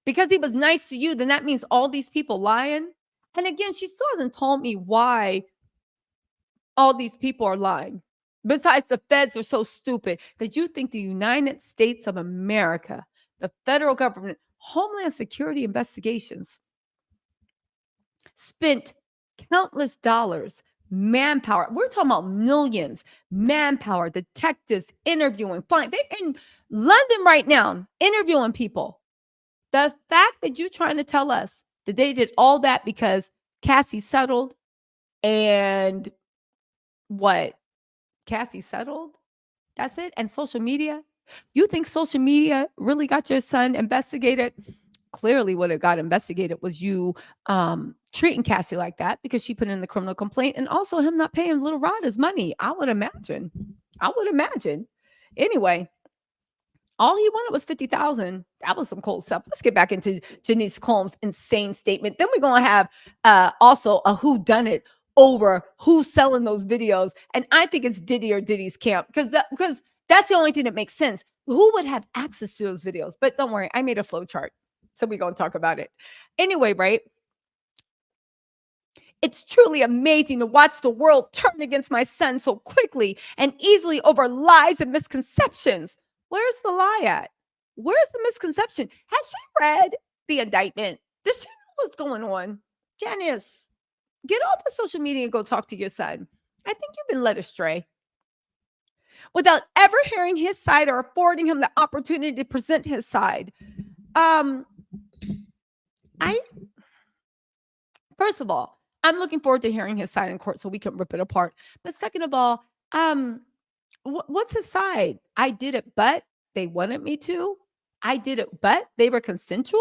because he was nice to you, then that means all these people lying. And again, she still hasn't told me why all these people are lying. Besides, the feds are so stupid that you think the United States of America, the federal government, Homeland Security investigations, spent countless dollars, manpower. We're talking about millions, manpower, detectives interviewing, flying. They're in London right now interviewing people. The fact that you're trying to tell us that they did all that because Cassie settled and what? Cassie settled? That's it? And social media? You think social media really got your son investigated? Clearly what it got investigated was you treating Cassie like that because she put in the criminal complaint, and also him not paying Little Rod his money. I would imagine. Anyway, all he wanted was 50,000. That was some cold stuff. Let's get back into Janice Combs' insane statement. Then we're going to have also a whodunit over who's selling those videos. And I think it's Diddy or Diddy's camp because that's the only thing that makes sense. Who would have access to those videos? But don't worry, I made a flow chart. So we're going to talk about it. Anyway, right? It's truly amazing to watch the world turn against my son so quickly and easily over lies and misconceptions. Where's the lie at? Where's the misconception? Has she read the indictment? Does she know what's going on? Janice, get off of social media and go talk to your son. I think you've been led astray. Without ever hearing his side or affording him the opportunity to present his side. First of all, I'm looking forward to hearing his side in court so we can rip it apart. But second of all, what's his side? I did it, but they wanted me to. I did it, but they were consensual.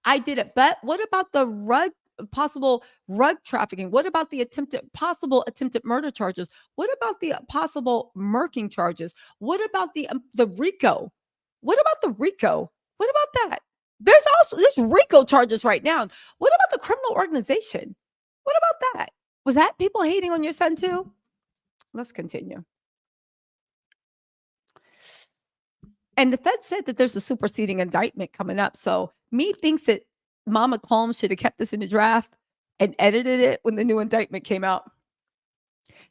I did it, but what about the possible rug trafficking? What about the possible attempted murder charges? What about the possible murking charges? What about the RICO? What about the RICO? What about that? There's RICO charges right now. What about the criminal organization? What about that? Was that people hating on your son too? Let's continue. And the Fed said that there's a superseding indictment coming up. So me thinks that Mama Combs should have kept this in the draft and edited it when the new indictment came out.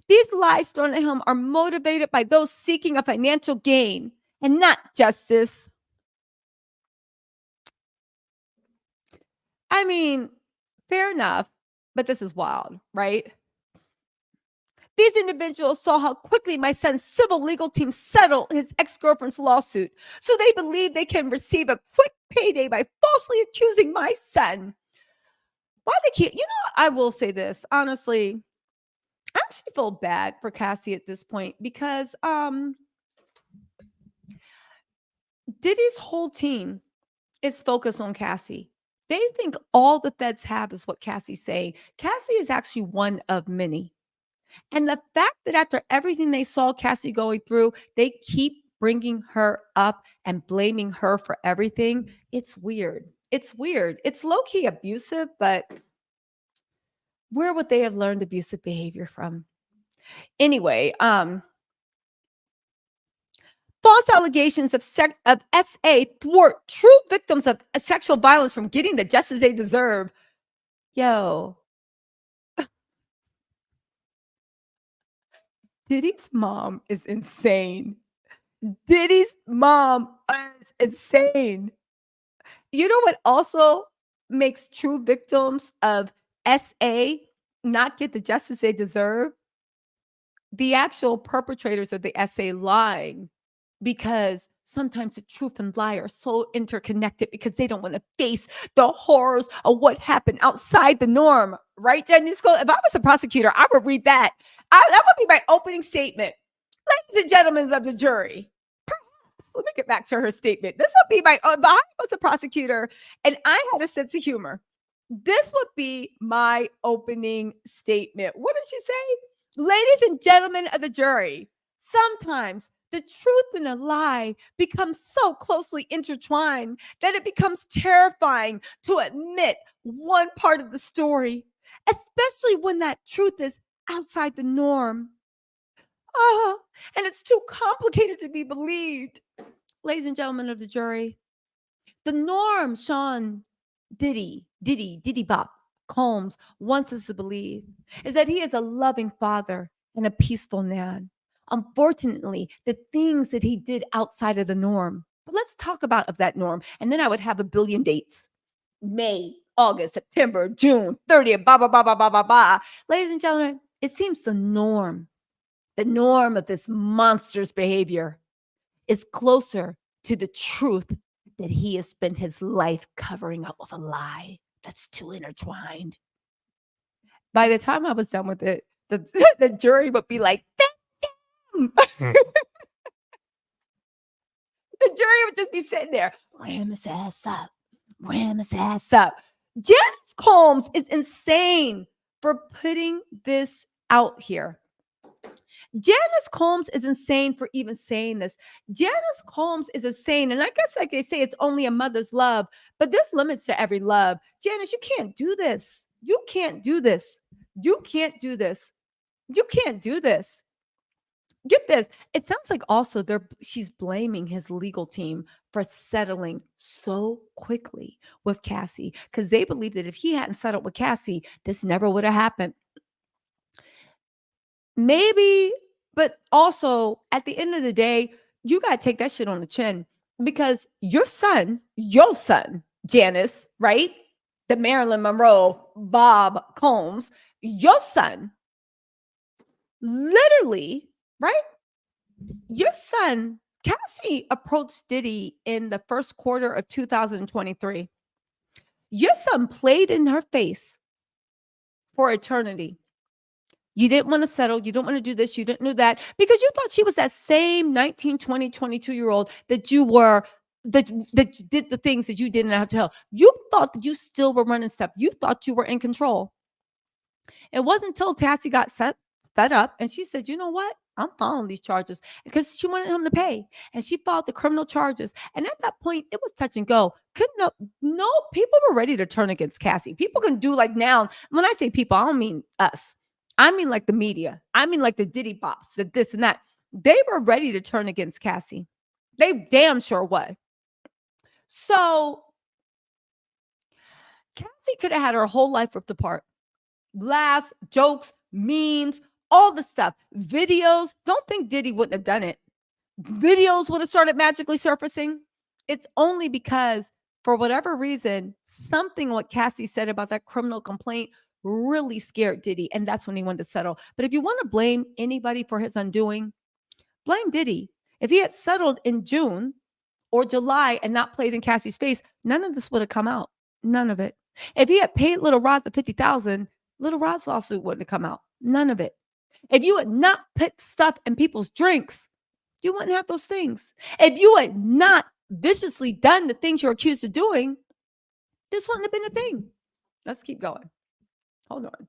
These lies thrown at him are motivated by those seeking a financial gain and not justice. I mean, fair enough, but this is wild, right? These individuals saw how quickly my son's civil legal team settled his ex-girlfriend's lawsuit, so they believe they can receive a quick payday by falsely accusing my son. Why they can't? I will say this, honestly, I actually feel bad for Cassie at this point because Diddy's whole team is focused on Cassie. They think all the feds have is what Cassie's saying. Cassie is actually one of many. And the fact that after everything they saw Cassie going through, they keep bringing her up and blaming her for everything. It's weird. It's weird. It's low-key abusive, but where would they have learned abusive behavior from? Anyway, false allegations of SA thwart true victims of sexual violence from getting the justice they deserve. Yo. Diddy's mom is insane. Diddy's mom is insane. You know what also makes true victims of SA not get the justice they deserve? The actual perpetrators of the SA lying, because sometimes the truth and lie are so interconnected because they don't want to face the horrors of what happened outside the norm. Right, Janice? If I was a prosecutor, I would read that. That would be my opening statement. Ladies and gentlemen of the jury, perhaps, let me get back to her statement. This would be if I was a prosecutor and I had a sense of humor, this would be my opening statement. What did she say? Ladies and gentlemen of the jury, sometimes the truth and a lie become so closely intertwined that it becomes terrifying to admit one part of the story, especially when that truth is outside the norm. Oh, and it's too complicated to be believed. Ladies and gentlemen of the jury, the norm Sean Diddy Bop Combs wants us to believe is that he is a loving father and a peaceful man. Unfortunately, the things that he did outside of the norm. But let's talk about of that norm, and then I would have a billion dates. May, August, September, June, 30th, blah, blah, blah, blah, blah, blah, blah. Ladies and gentlemen, it seems the norm of this monstrous behavior is closer to the truth that he has spent his life covering up with a lie that's too intertwined. By the time I was done with it, the, the jury would be like, damn. The jury would just be sitting there, ram his ass up, ram his ass up. Janice Combs is insane for putting this out here. Janice Combs is insane for even saying this. Janice Combs is insane. And I guess, like they say, it's only a mother's love, but there's limits to every love. Janice, you can't do this. You can't do this. You can't do this. You can't do this. Get this. It sounds like also she's blaming his legal team for settling so quickly with Cassie because they believe that if he hadn't settled with Cassie, this never would have happened. Maybe, but also at the end of the day, you got to take that shit on the chin because your son, Janice, right? The Marilyn Monroe, Bob Combs, your son, literally, right? Your son, Cassie approached Diddy in the first quarter of 2023. Your son played in her face for eternity. You didn't want to settle. You don't want to do this. You didn't do that because you thought she was that same 19, 20, 22-year-old that you were, that did the things that you didn't have to tell. You thought that you still were running stuff. You thought you were in control. It wasn't until Cassie got fed up and she said, you know what? I'm filing these charges because she wanted him to pay. And she filed the criminal charges. And at that point, it was touch and go. No, people were ready to turn against Cassie. People can do like now. When I say people, I don't mean us. I mean like the media. I mean like the Diddy boss, the this and that. They were ready to turn against Cassie. They damn sure was. So Cassie could have had her whole life ripped apart. Laughs, jokes, memes, all the stuff. Videos. Don't think Diddy wouldn't have done it. Videos would have started magically surfacing. It's only because, for whatever reason, something what Cassie said about that criminal complaint really scared Diddy. And that's when he wanted to settle. But if you want to blame anybody for his undoing, blame Diddy. If he had settled in June or July and not played in Cassie's face, none of this would have come out. None of it. If he had paid Little Rod's the $50,000, Little Rod's lawsuit wouldn't have come out. None of it. If you had not put stuff in people's drinks, you wouldn't have those things. If you had not viciously done the things you're accused of doing, this wouldn't have been a thing. Let's keep going. Hold on.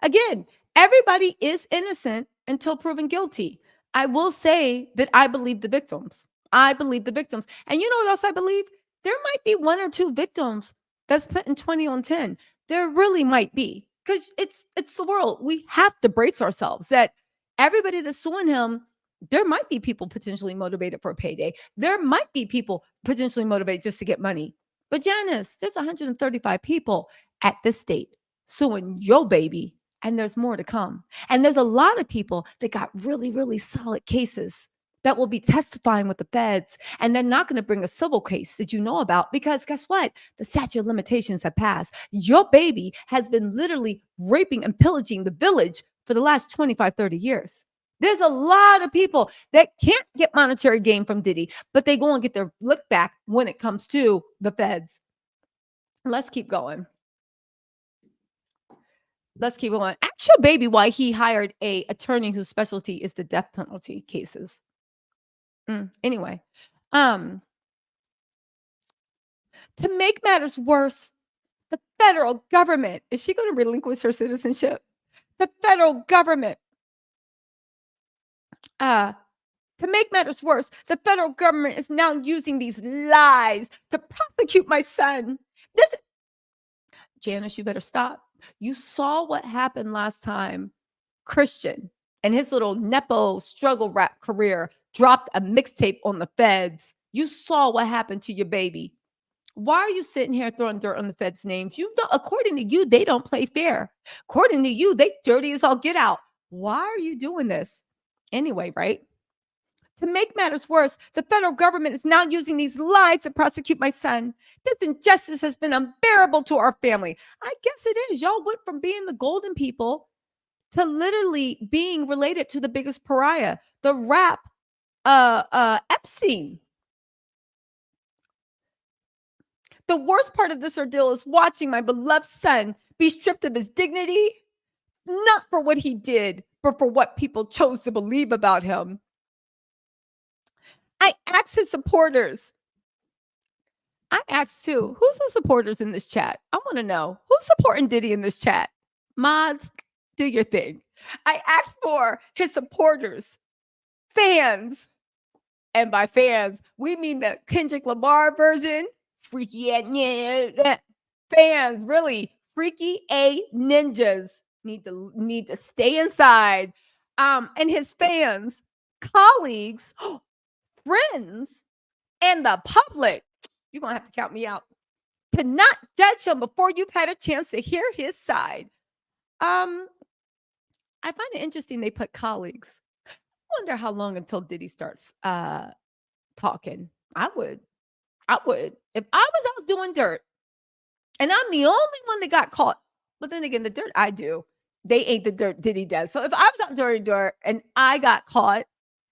Again, everybody is innocent until proven guilty. I will say that I believe the victims. I believe the victims. And you know what else I believe? There might be one or two victims that's putting 20 on 10. There really might be. Because it's the world. We have to brace ourselves that everybody that's suing him, there might be people potentially motivated for a payday. There might be people potentially motivated just to get money. But Janice, there's 135 people at this state suing your baby, and there's more to come. And there's a lot of people that got really, really solid cases that will be testifying with the feds, and they're not going to bring a civil case that you know about because guess what? The statute of limitations have passed. Your baby has been literally raping and pillaging the village for the last 25, 30 years. There's a lot of people that can't get monetary gain from Diddy, but they go and get their lick back when it comes to the feds. Let's keep going. Let's keep going. Ask your baby why he hired a attorney whose specialty is the death penalty cases. Anyway, to make matters worse, the federal government, is she going to relinquish her citizenship? The federal government, to make matters worse, the federal government is now using these lies to prosecute my son. This, Janice, you better stop. You saw what happened last time. Christian and his little Nepo struggle rap career dropped a mixtape on the feds. You saw what happened to your baby. Why are you sitting here throwing dirt on the feds' names? You know, according to you, they don't play fair. According to you, they dirty as all get out. Why are you doing this? Anyway, right? To make matters worse, the federal government is now using these lies to prosecute my son. This injustice has been unbearable to our family. I guess it is. Y'all went from being the golden people to literally being related to the biggest pariah, the rap Epstein. The worst part of this ordeal is watching my beloved son be stripped of his dignity, not for what he did, but for what people chose to believe about him. I asked his supporters. I asked too, who's the supporters in this chat? I want to know who's supporting Diddy in this chat. Mods, do your thing. I asked for his supporters, fans, and by fans, we mean the Kendrick Lamar version. Freaky fans, really freaky A ninjas need to stay inside. And his fans, colleagues, friends, and the public, you're gonna have to count me out to not judge him before you've had a chance to hear his side. I find it interesting they put colleagues. I wonder how long until Diddy starts talking. I would. If I was out doing dirt and I'm the only one that got caught, but then again, the dirt I do, they ain't the dirt Diddy does. So if I was out doing dirt and I got caught,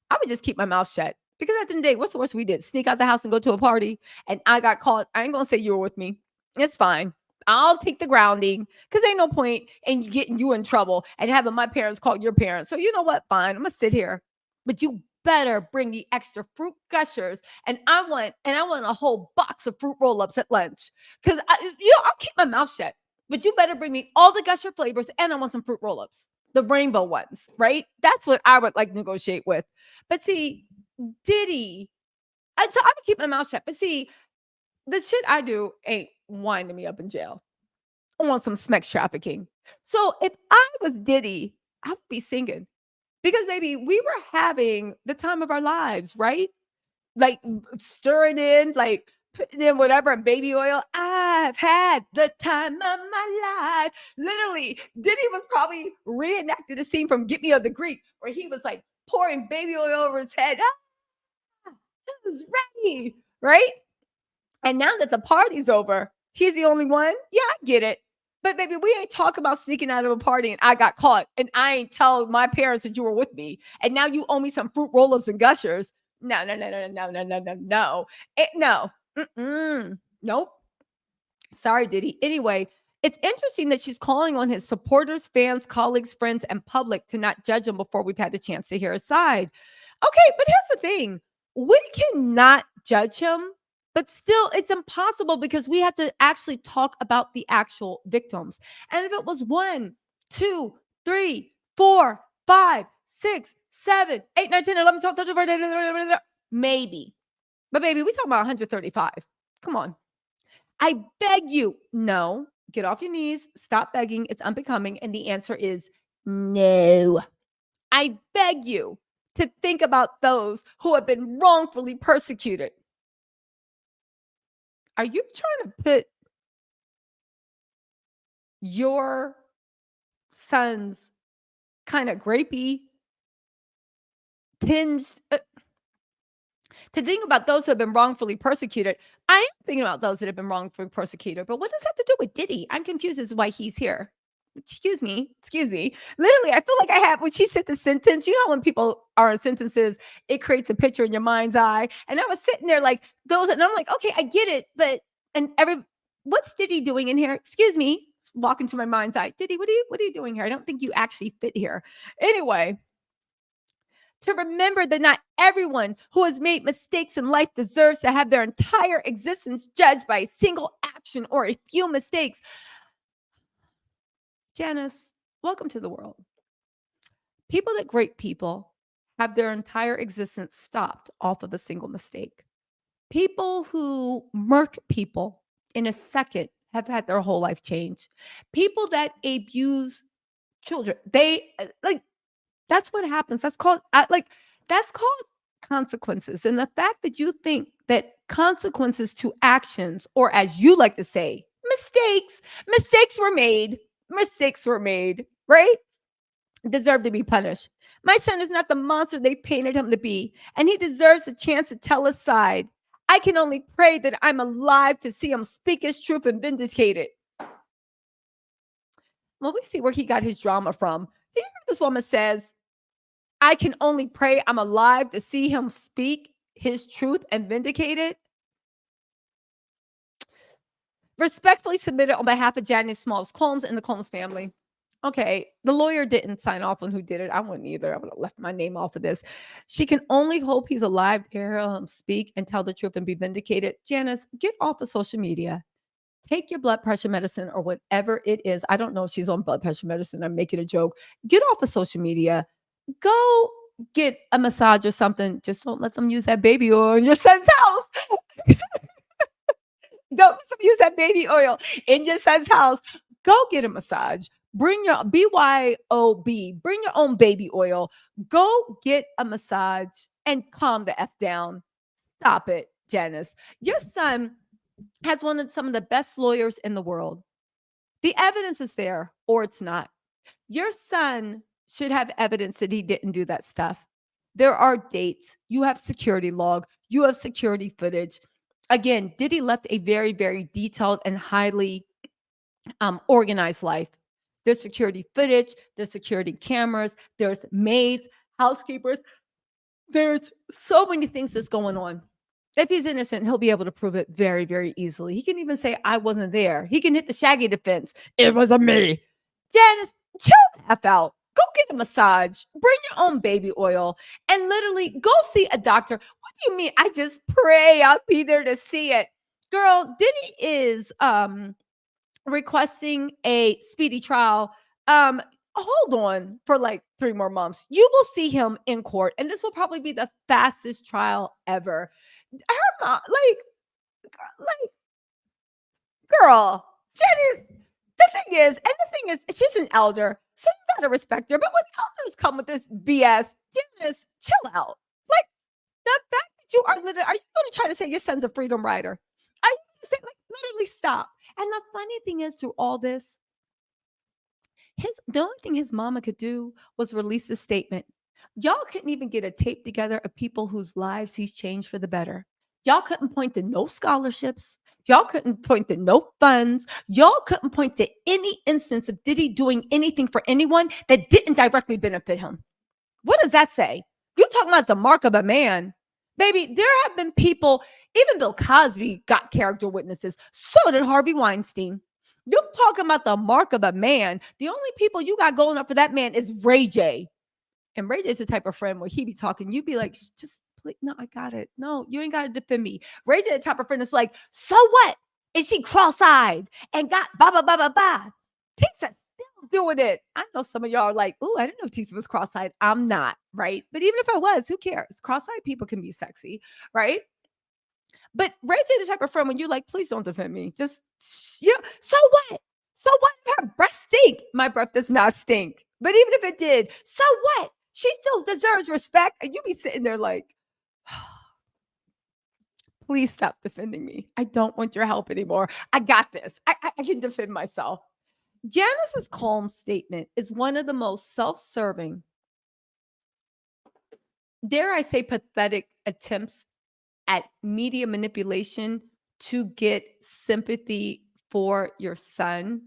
I would just keep my mouth shut. Because at the end of the day, what's the worst we did? Sneak out the house and go to a party and I got caught. I ain't gonna say you were with me. It's fine. I'll take the grounding because ain't no point in getting you in trouble and having my parents call your parents. So you know what? Fine. I'm gonna sit here. But you better bring me extra fruit gushers. And I want a whole box of fruit roll-ups at lunch. Because I'll keep my mouth shut. But you better bring me all the gusher flavors and I want some fruit roll-ups. The rainbow ones, right? That's what I would like to negotiate with. But see, Diddy, so I would keep my mouth shut. But see, the shit I do ain't winding me up in jail. I want some sex trafficking. So if I was Diddy, I would be singing. Because baby, we were having the time of our lives, right? Like stirring in, like putting in whatever and baby oil. I've had the time of my life. Literally, Diddy was probably reenacted a scene from Get Me of the Greek where he was like pouring baby oil over his head. He was ready, right? And now that the party's over, he's the only one. Yeah, I get it. But baby, we ain't talk about sneaking out of a party and I got caught and I ain't tell my parents that you were with me. And now you owe me some fruit roll-ups and gushers. No. No. Nope. Sorry, Diddy. Anyway, it's interesting that she's calling on his supporters, fans, colleagues, friends, and public to not judge him before we've had a chance to hear his side. Okay, but here's the thing. We cannot judge him, but still it's impossible because we have to actually talk about the actual victims. And if it was 1, 2, 3, 4, 5, 6, 7, 8, 9, 10, 11, 12, 13, 14, maybe. But baby, we talking about 135. Come on. I beg you. No, get off your knees. Stop begging. It's unbecoming. And the answer is no. I beg you to think about those who have been wrongfully persecuted. Are you trying to put your son's kind of grapey tinged to think about those who have been wrongfully persecuted? I am thinking about those that have been wrongfully persecuted, but what does that have to do with Diddy? I'm confused as to why he's here. Excuse me. Literally, I feel like I have, when she said the sentence, you know, when people are in sentences, it creates a picture in your mind's eye. And I was sitting there like those, and I'm like, okay, I get it. But, what's Diddy doing in here? Excuse me. Walk into my mind's eye. Diddy, what are you doing here? I don't think you actually fit here. Anyway, to remember that not everyone who has made mistakes in life deserves to have their entire existence judged by a single action or a few mistakes. Janice, Welcome to the world. People that great people have their entire existence stopped off of a single mistake. People who murk people in a second have had their whole life change. People that abuse children, they like that's what happens. That's called consequences. And the fact that you think that consequences to actions, or as you like to say, mistakes were made, right? Deserve to be punished. My son is not the monster they painted him to be, and he deserves a chance to tell his side. I can only pray that I'm alive to see him speak his truth and vindicate it. Well, we see where he got his drama from. Do you hear what this woman says? I can only pray I'm alive to see him speak his truth and vindicate it. Respectfully submitted on behalf of Janice Smalls Combs and the Combs family. Okay, the lawyer didn't sign off on who did it. I wouldn't either. I would have left my name off of this. She can only hope he's alive to hear him speak and tell the truth and be vindicated. Janice, get off of social media. Take your blood pressure medicine or whatever it is. I don't know if she's on blood pressure medicine. I'm making a joke. Get off of social media. Go get a massage or something. Just don't let them use that baby oil in your son's house. Don't use that baby oil in your son's house. Go get a massage. Bring your BYOB. Bring your own baby oil. Go get a massage and calm the F down. Stop it, Janice. Your son has some of the best lawyers in the world. The evidence is there, or it's not. Your son should have evidence that he didn't do that stuff. There are dates. You have security log. You have security footage. Again, Diddy left a very, very detailed and highly organized life. There's security footage. There's security cameras. There's maids, housekeepers. There's so many things that's going on. If he's innocent, he'll be able to prove it very, very easily. He can even say, I wasn't there. He can hit the Shaggy defense. It wasn't me. Janice, chill the F out. Go get a massage. Bring your own baby oil and literally go see a doctor. What do you mean? I just pray I'll be there to see it. Girl, Diddy is requesting a speedy trial. Hold on for like 3 more months. You will see him in court, and this will probably be the fastest trial ever. Her mom, girl, Jenny. The thing is, she's an elder, so you gotta respect her. But when elders come with this BS, Janice, chill out. Like the fact that you are you going to try to say your son's a freedom rider? Are you going to say literally stop? And the funny thing is, through all this, the only thing his mama could do was release a statement. Y'all couldn't even get a tape together of people whose lives he's changed for the better. Y'all couldn't point to no scholarships. Y'all couldn't point to no funds. Y'all couldn't point to any instance of Diddy doing anything for anyone that didn't directly benefit him. What does that say? You're talking about the mark of a man. Baby, there have been people, even Bill Cosby got character witnesses. So did Harvey Weinstein. You're talking about the mark of a man. The only people you got going up for that man is Ray J. And Ray J's the type of friend where he be talking, you be like, just please, no, I got it. No, you ain't got to defend me. Ray J the type of friend that's like, so what? Is she cross-eyed and got blah, blah, blah, blah, blah? Tisa still doing it. I know some of y'all are like, oh, I didn't know Tisa was cross-eyed. I'm not, right? But even if I was, who cares? Cross-eyed people can be sexy, right? But Ray J the type of friend when you're like, please don't defend me. Just, so what? So what if her breath stink? My breath does not stink. But even if it did, so what? She still deserves respect. And you be sitting there like, please stop defending me. I don't want your help anymore. I got this. I can defend myself. Janice's calm statement is one of the most self-serving, dare I say, pathetic attempts at media manipulation to get sympathy for your son.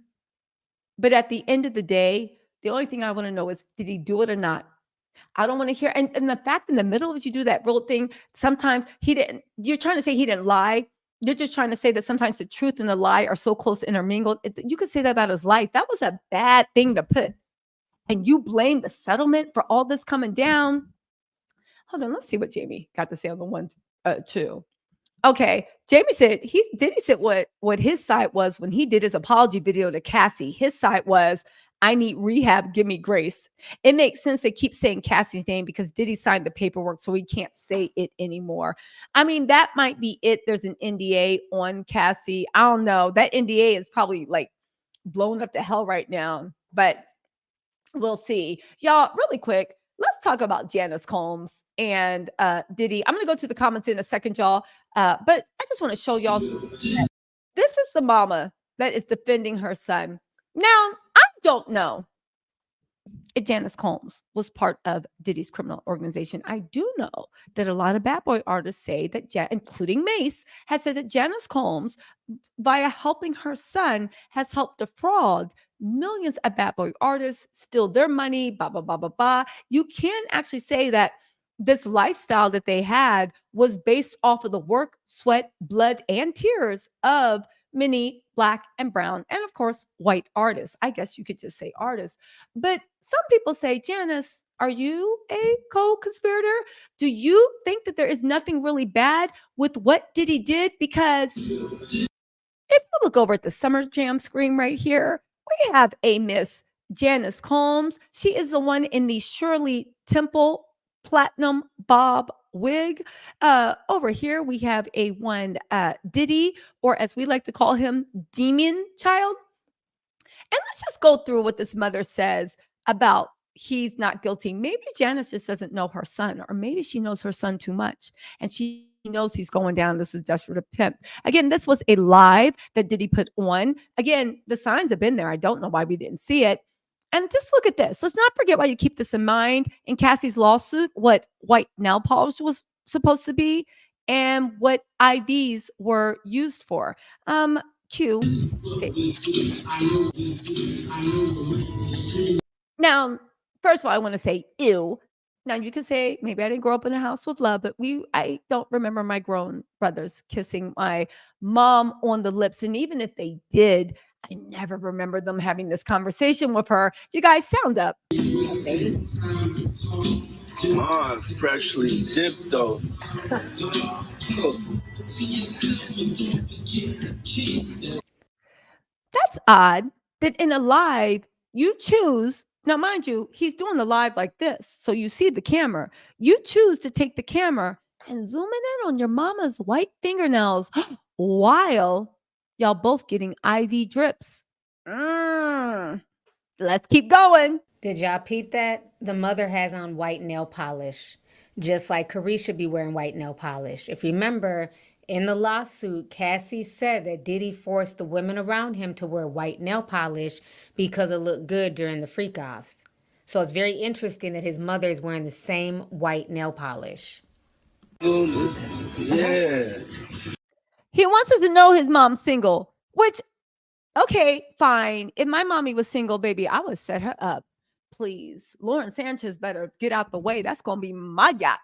But at the end of the day, the only thing I want to know is, did he do it or not? I don't want to hear. And the fact in the middle as you do that real thing, sometimes he didn't, you're trying to say he didn't lie. You're just trying to say that sometimes the truth and the lie are so close intermingled. You could say that about his life. That was a bad thing to put. And you blame the settlement for all this coming down. Hold on, let's see what Jamie got to say on the 1, 2. Okay, Jamie said Diddy said what his side was when he did his apology video to Cassie. His side was, I need rehab. Give me grace. It makes sense they keep saying Cassie's name because Diddy signed the paperwork, so he can't say it anymore. I mean, that might be it. There's an NDA on Cassie. I don't know. That NDA is probably like blown up to hell right now, but we'll see. Y'all, really quick, let's talk about Janice Combs and Diddy. I'm going to go to the comments in a second, y'all, but I just want to show y'all this is the mama that is defending her son. Now, I don't know if Janice Combs was part of Diddy's criminal organization. I do know that a lot of bad boy artists say that, including Mace, has said that Janice Combs, via helping her son, has helped defraud millions of bad boy artists, steal their money, blah, blah, blah, blah, blah. You can actually say that this lifestyle that they had was based off of the work, sweat, blood, and tears of many Black and brown, and of course, white artists. I guess you could just say artists. But some people say, Janice, are you a co-conspirator? Do you think that there is nothing really bad with what Diddy did? Because if you look over at the Summer Jam screen right here, we have a Miss Janice Combs. She is the one in the Shirley Temple platinum bob wig. Over here, we have a one Diddy, or as we like to call him, Demon Child. And let's just go through what this mother says about he's not guilty. Maybe Janice just doesn't know her son, or maybe she knows her son too much and she knows he's going down. This is desperate attempt. Again, this was a live that Diddy put on. Again, the signs have been there. I don't know why we didn't see it. And just look at this. Let's not forget why you keep this in mind. In Cassie's lawsuit, what white nail polish was supposed to be and what IVs were used for. Q. Now, first of all, I want to say ew. Now you can say maybe I didn't grow up in a house with love, but I don't remember my grown brothers kissing my mom on the lips. And even if they did, I never remember them having this conversation with her. You guys sound up. Mom, freshly dipped though. That's odd that in a live you choose. Now, mind you, he's doing the live like this. So you see the camera. You choose to take the camera and zoom it in on your mama's white fingernails while y'all both getting IV drips. Let's keep going. Did y'all peep that? The mother has on white nail polish, just like Carisha should be wearing white nail polish. If you remember, in the lawsuit, Cassie said that Diddy forced the women around him to wear white nail polish because it looked good during the freak-offs. So it's very interesting that his mother is wearing the same white nail polish. Yeah. He wants us to know his mom's single, which, okay, fine. If my mommy was single, baby, I would set her up. Please. Lauren Sanchez better get out the way. That's going to be my yacht.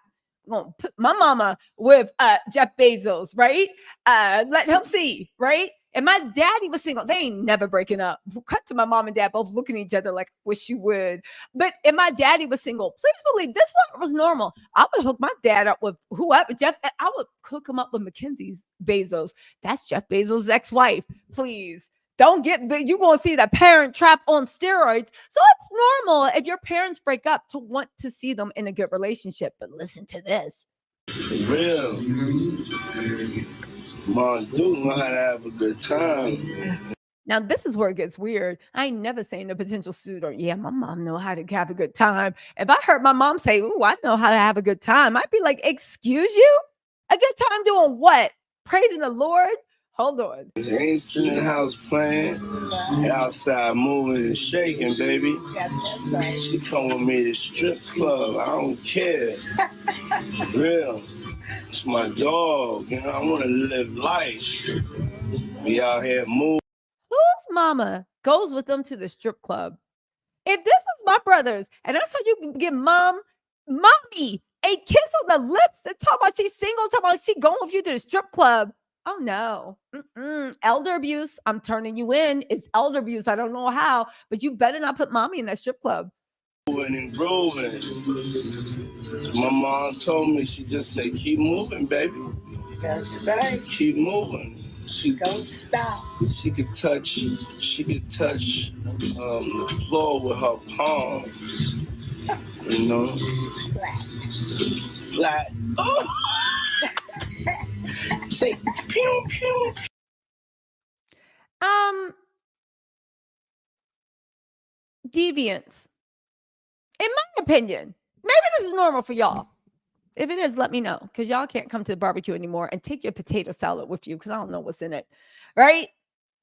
I'm going to put my mama with Jeff Bezos, right? Let him see, right? And my daddy was single. They ain't never breaking up. Cut to my mom and dad both looking at each other like, wish you would. But if my daddy was single, please believe this one was normal. I would hook my dad up with whoever. I would hook him up with Mackenzie's Bezos. That's Jeff Bezos' ex-wife. Please. Don't get, you're going to see the parent trap on steroids. So it's normal if your parents break up to want to see them in a good relationship. But listen to this. For real. Mom do know how to have a good time. Now, this is where it gets weird. I ain't never saying the potential suitor, yeah, my mom know how to have a good time. If I heard my mom say, ooh, I know how to have a good time, I'd be like, excuse you? A good time doing what? Praising the Lord? Hold on. She ain't sitting in the house playing, outside moving and shaking, baby. She come with me to strip club. I don't care. Real. It's my dog. You know, I want to live life. Be out here moving. Whose mama goes with them to the strip club? If this was my brothers, and that's how you can give mommy a kiss on the lips and talk about she's single, talk about she going with you to the strip club. Oh no. Elder abuse. I'm turning you in. It's elder abuse. I don't know how, but you better not put mommy in that strip club. Moving and grooving. My mom told me, she just said, keep moving, baby. That's right. Keep moving. She don't stop. She could touch the floor with her palms. You know, flat. Oh, take pew pew. Deviance. In my opinion, maybe this is normal for y'all. If it is, let me know, because y'all can't come to the barbecue anymore, and take your potato salad with you because I don't know what's in it, right?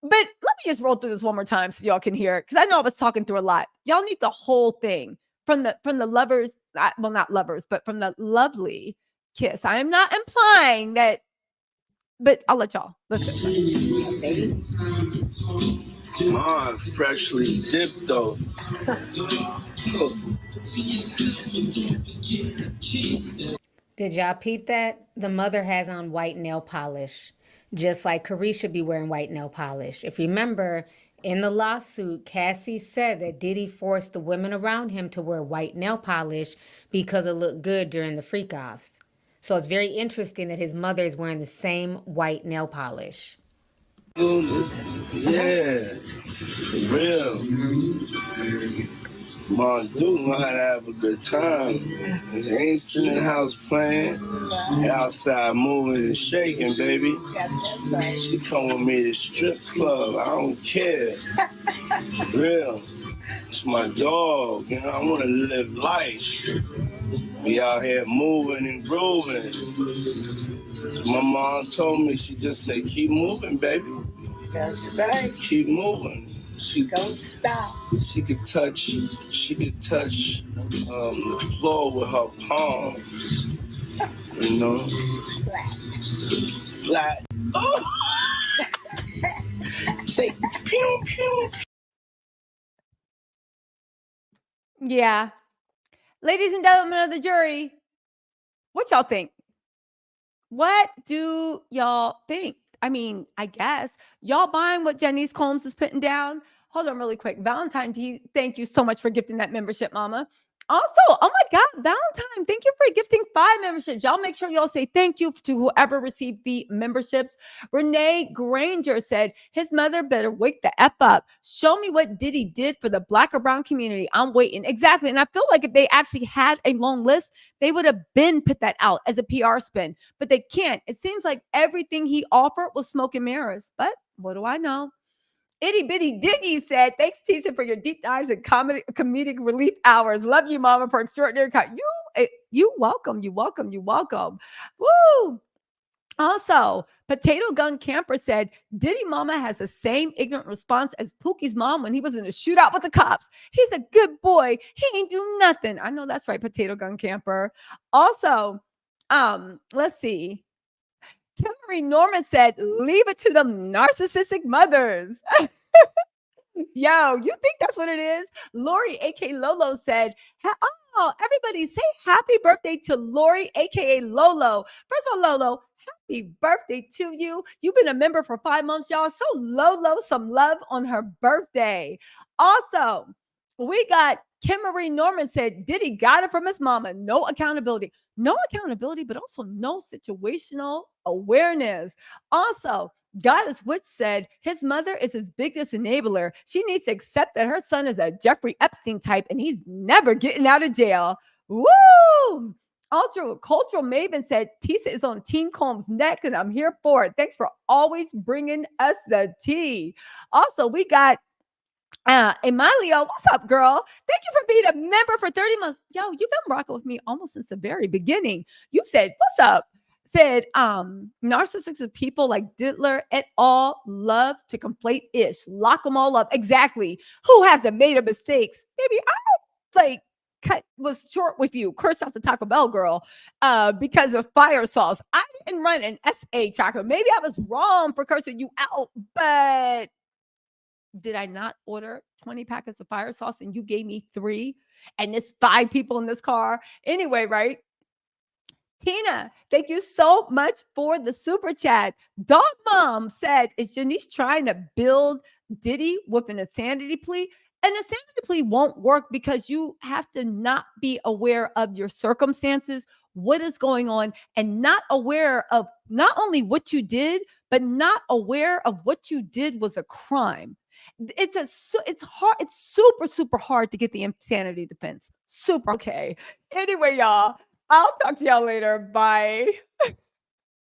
But let me just roll through this one more time so y'all can hear it, because I know I was talking through a lot. Y'all need the whole thing from the lovers, well, not lovers, but from the lovely kiss. I am not implying that, but I'll let y'all listen. Mine freshly dipped though. Did y'all peep that? The mother has on white nail polish, just like Carisha should be wearing white nail polish. If you remember, in the lawsuit, Cassie said that Diddy forced the women around him to wear white nail polish because it looked good during the freak-offs. So it's very interesting that his mother is wearing the same white nail polish. Yeah, for real. Mom do know how to have a good time. She ain't sitting in the house playing. Outside moving and shaking, baby. She come with me to strip club. I don't care. Real. It's my dog. You know, I want to live life. Be out here moving and grooving. My mom told me, she just said, keep moving, baby. That's right. Keep moving. She don't stop. She could touch the floor with her palms. You know? Flat. Oh. Take pew pew. Yeah. Ladies and gentlemen of the jury, what y'all think? What do y'all think? I mean, I guess y'all buying what Janice Combs is putting down. Hold on really quick. Valentine, thank you so much for gifting that membership, mama. Also, oh my God, Valentine, thank you for gifting 5 memberships. Y'all make sure y'all say thank you to whoever received the memberships. Renee Granger said, his mother better wake the F up. Show me what Diddy did for the Black or brown community. I'm waiting. Exactly. And I feel like if they actually had a long list, they would have been put that out as a PR spin, but they can't. It seems like everything he offered was smoke and mirrors. But what do I know? Itty Bitty Diggy said, thanks, Tisa, for your deep dives and comedic relief hours. Love you, mama, for extraordinary You welcome. Woo! Also, Potato Gun Camper said, Diddy mama has the same ignorant response as Pookie's mom when he was in a shootout with the cops. He's a good boy. He ain't do nothing. I know that's right, Potato Gun Camper. Also, let's see. Kimberly Norman said, leave it to them narcissistic mothers. Yo, you think that's what it is? Lori, aka Lolo, said, oh, everybody say happy birthday to Lori, aka Lolo. First of all, Lolo, happy birthday to you. You've been a member for 5 months, y'all. So Lolo some love on her birthday. Also, we got Kimberly Norman said, Diddy got it from his mama. No accountability. No accountability, but also no situational awareness. Also, Goddess Witch said his mother is his biggest enabler. She needs to accept that her son is a Jeffrey Epstein type and he's never getting out of jail. Woo! Ultra Cultural Maven said Tisa is on Team Combs' neck and I'm here for it. Thanks for always bringing us the tea. Also, we got Emilio, what's up, girl? Thank you for being a member for 30 months. Yo, you've been rocking with me almost since the very beginning. You said, what's up? Said, narcissistic people like Diddler et al. Love to conflate ish. Lock them all up. Exactly. Who hasn't made a mistakes? Maybe I was short with you. Curse out the Taco Bell girl because of fire sauce. I didn't run an SA tracker. Maybe I was wrong for cursing you out, but did I not order 20 packets of fire sauce and you gave me 3 and it's 5 people in this car? Anyway, right? Tina, thank you so much for the super chat. Dog Mom said, is Janice trying to build Diddy with an insanity plea? An insanity plea won't work because you have to not be aware of your circumstances what is going on and not aware of not only what you did, but not aware of what you did was a crime. It's hard. It's super hard to get the insanity defense. Super. Okay. Anyway, y'all, I'll talk to y'all later. Bye.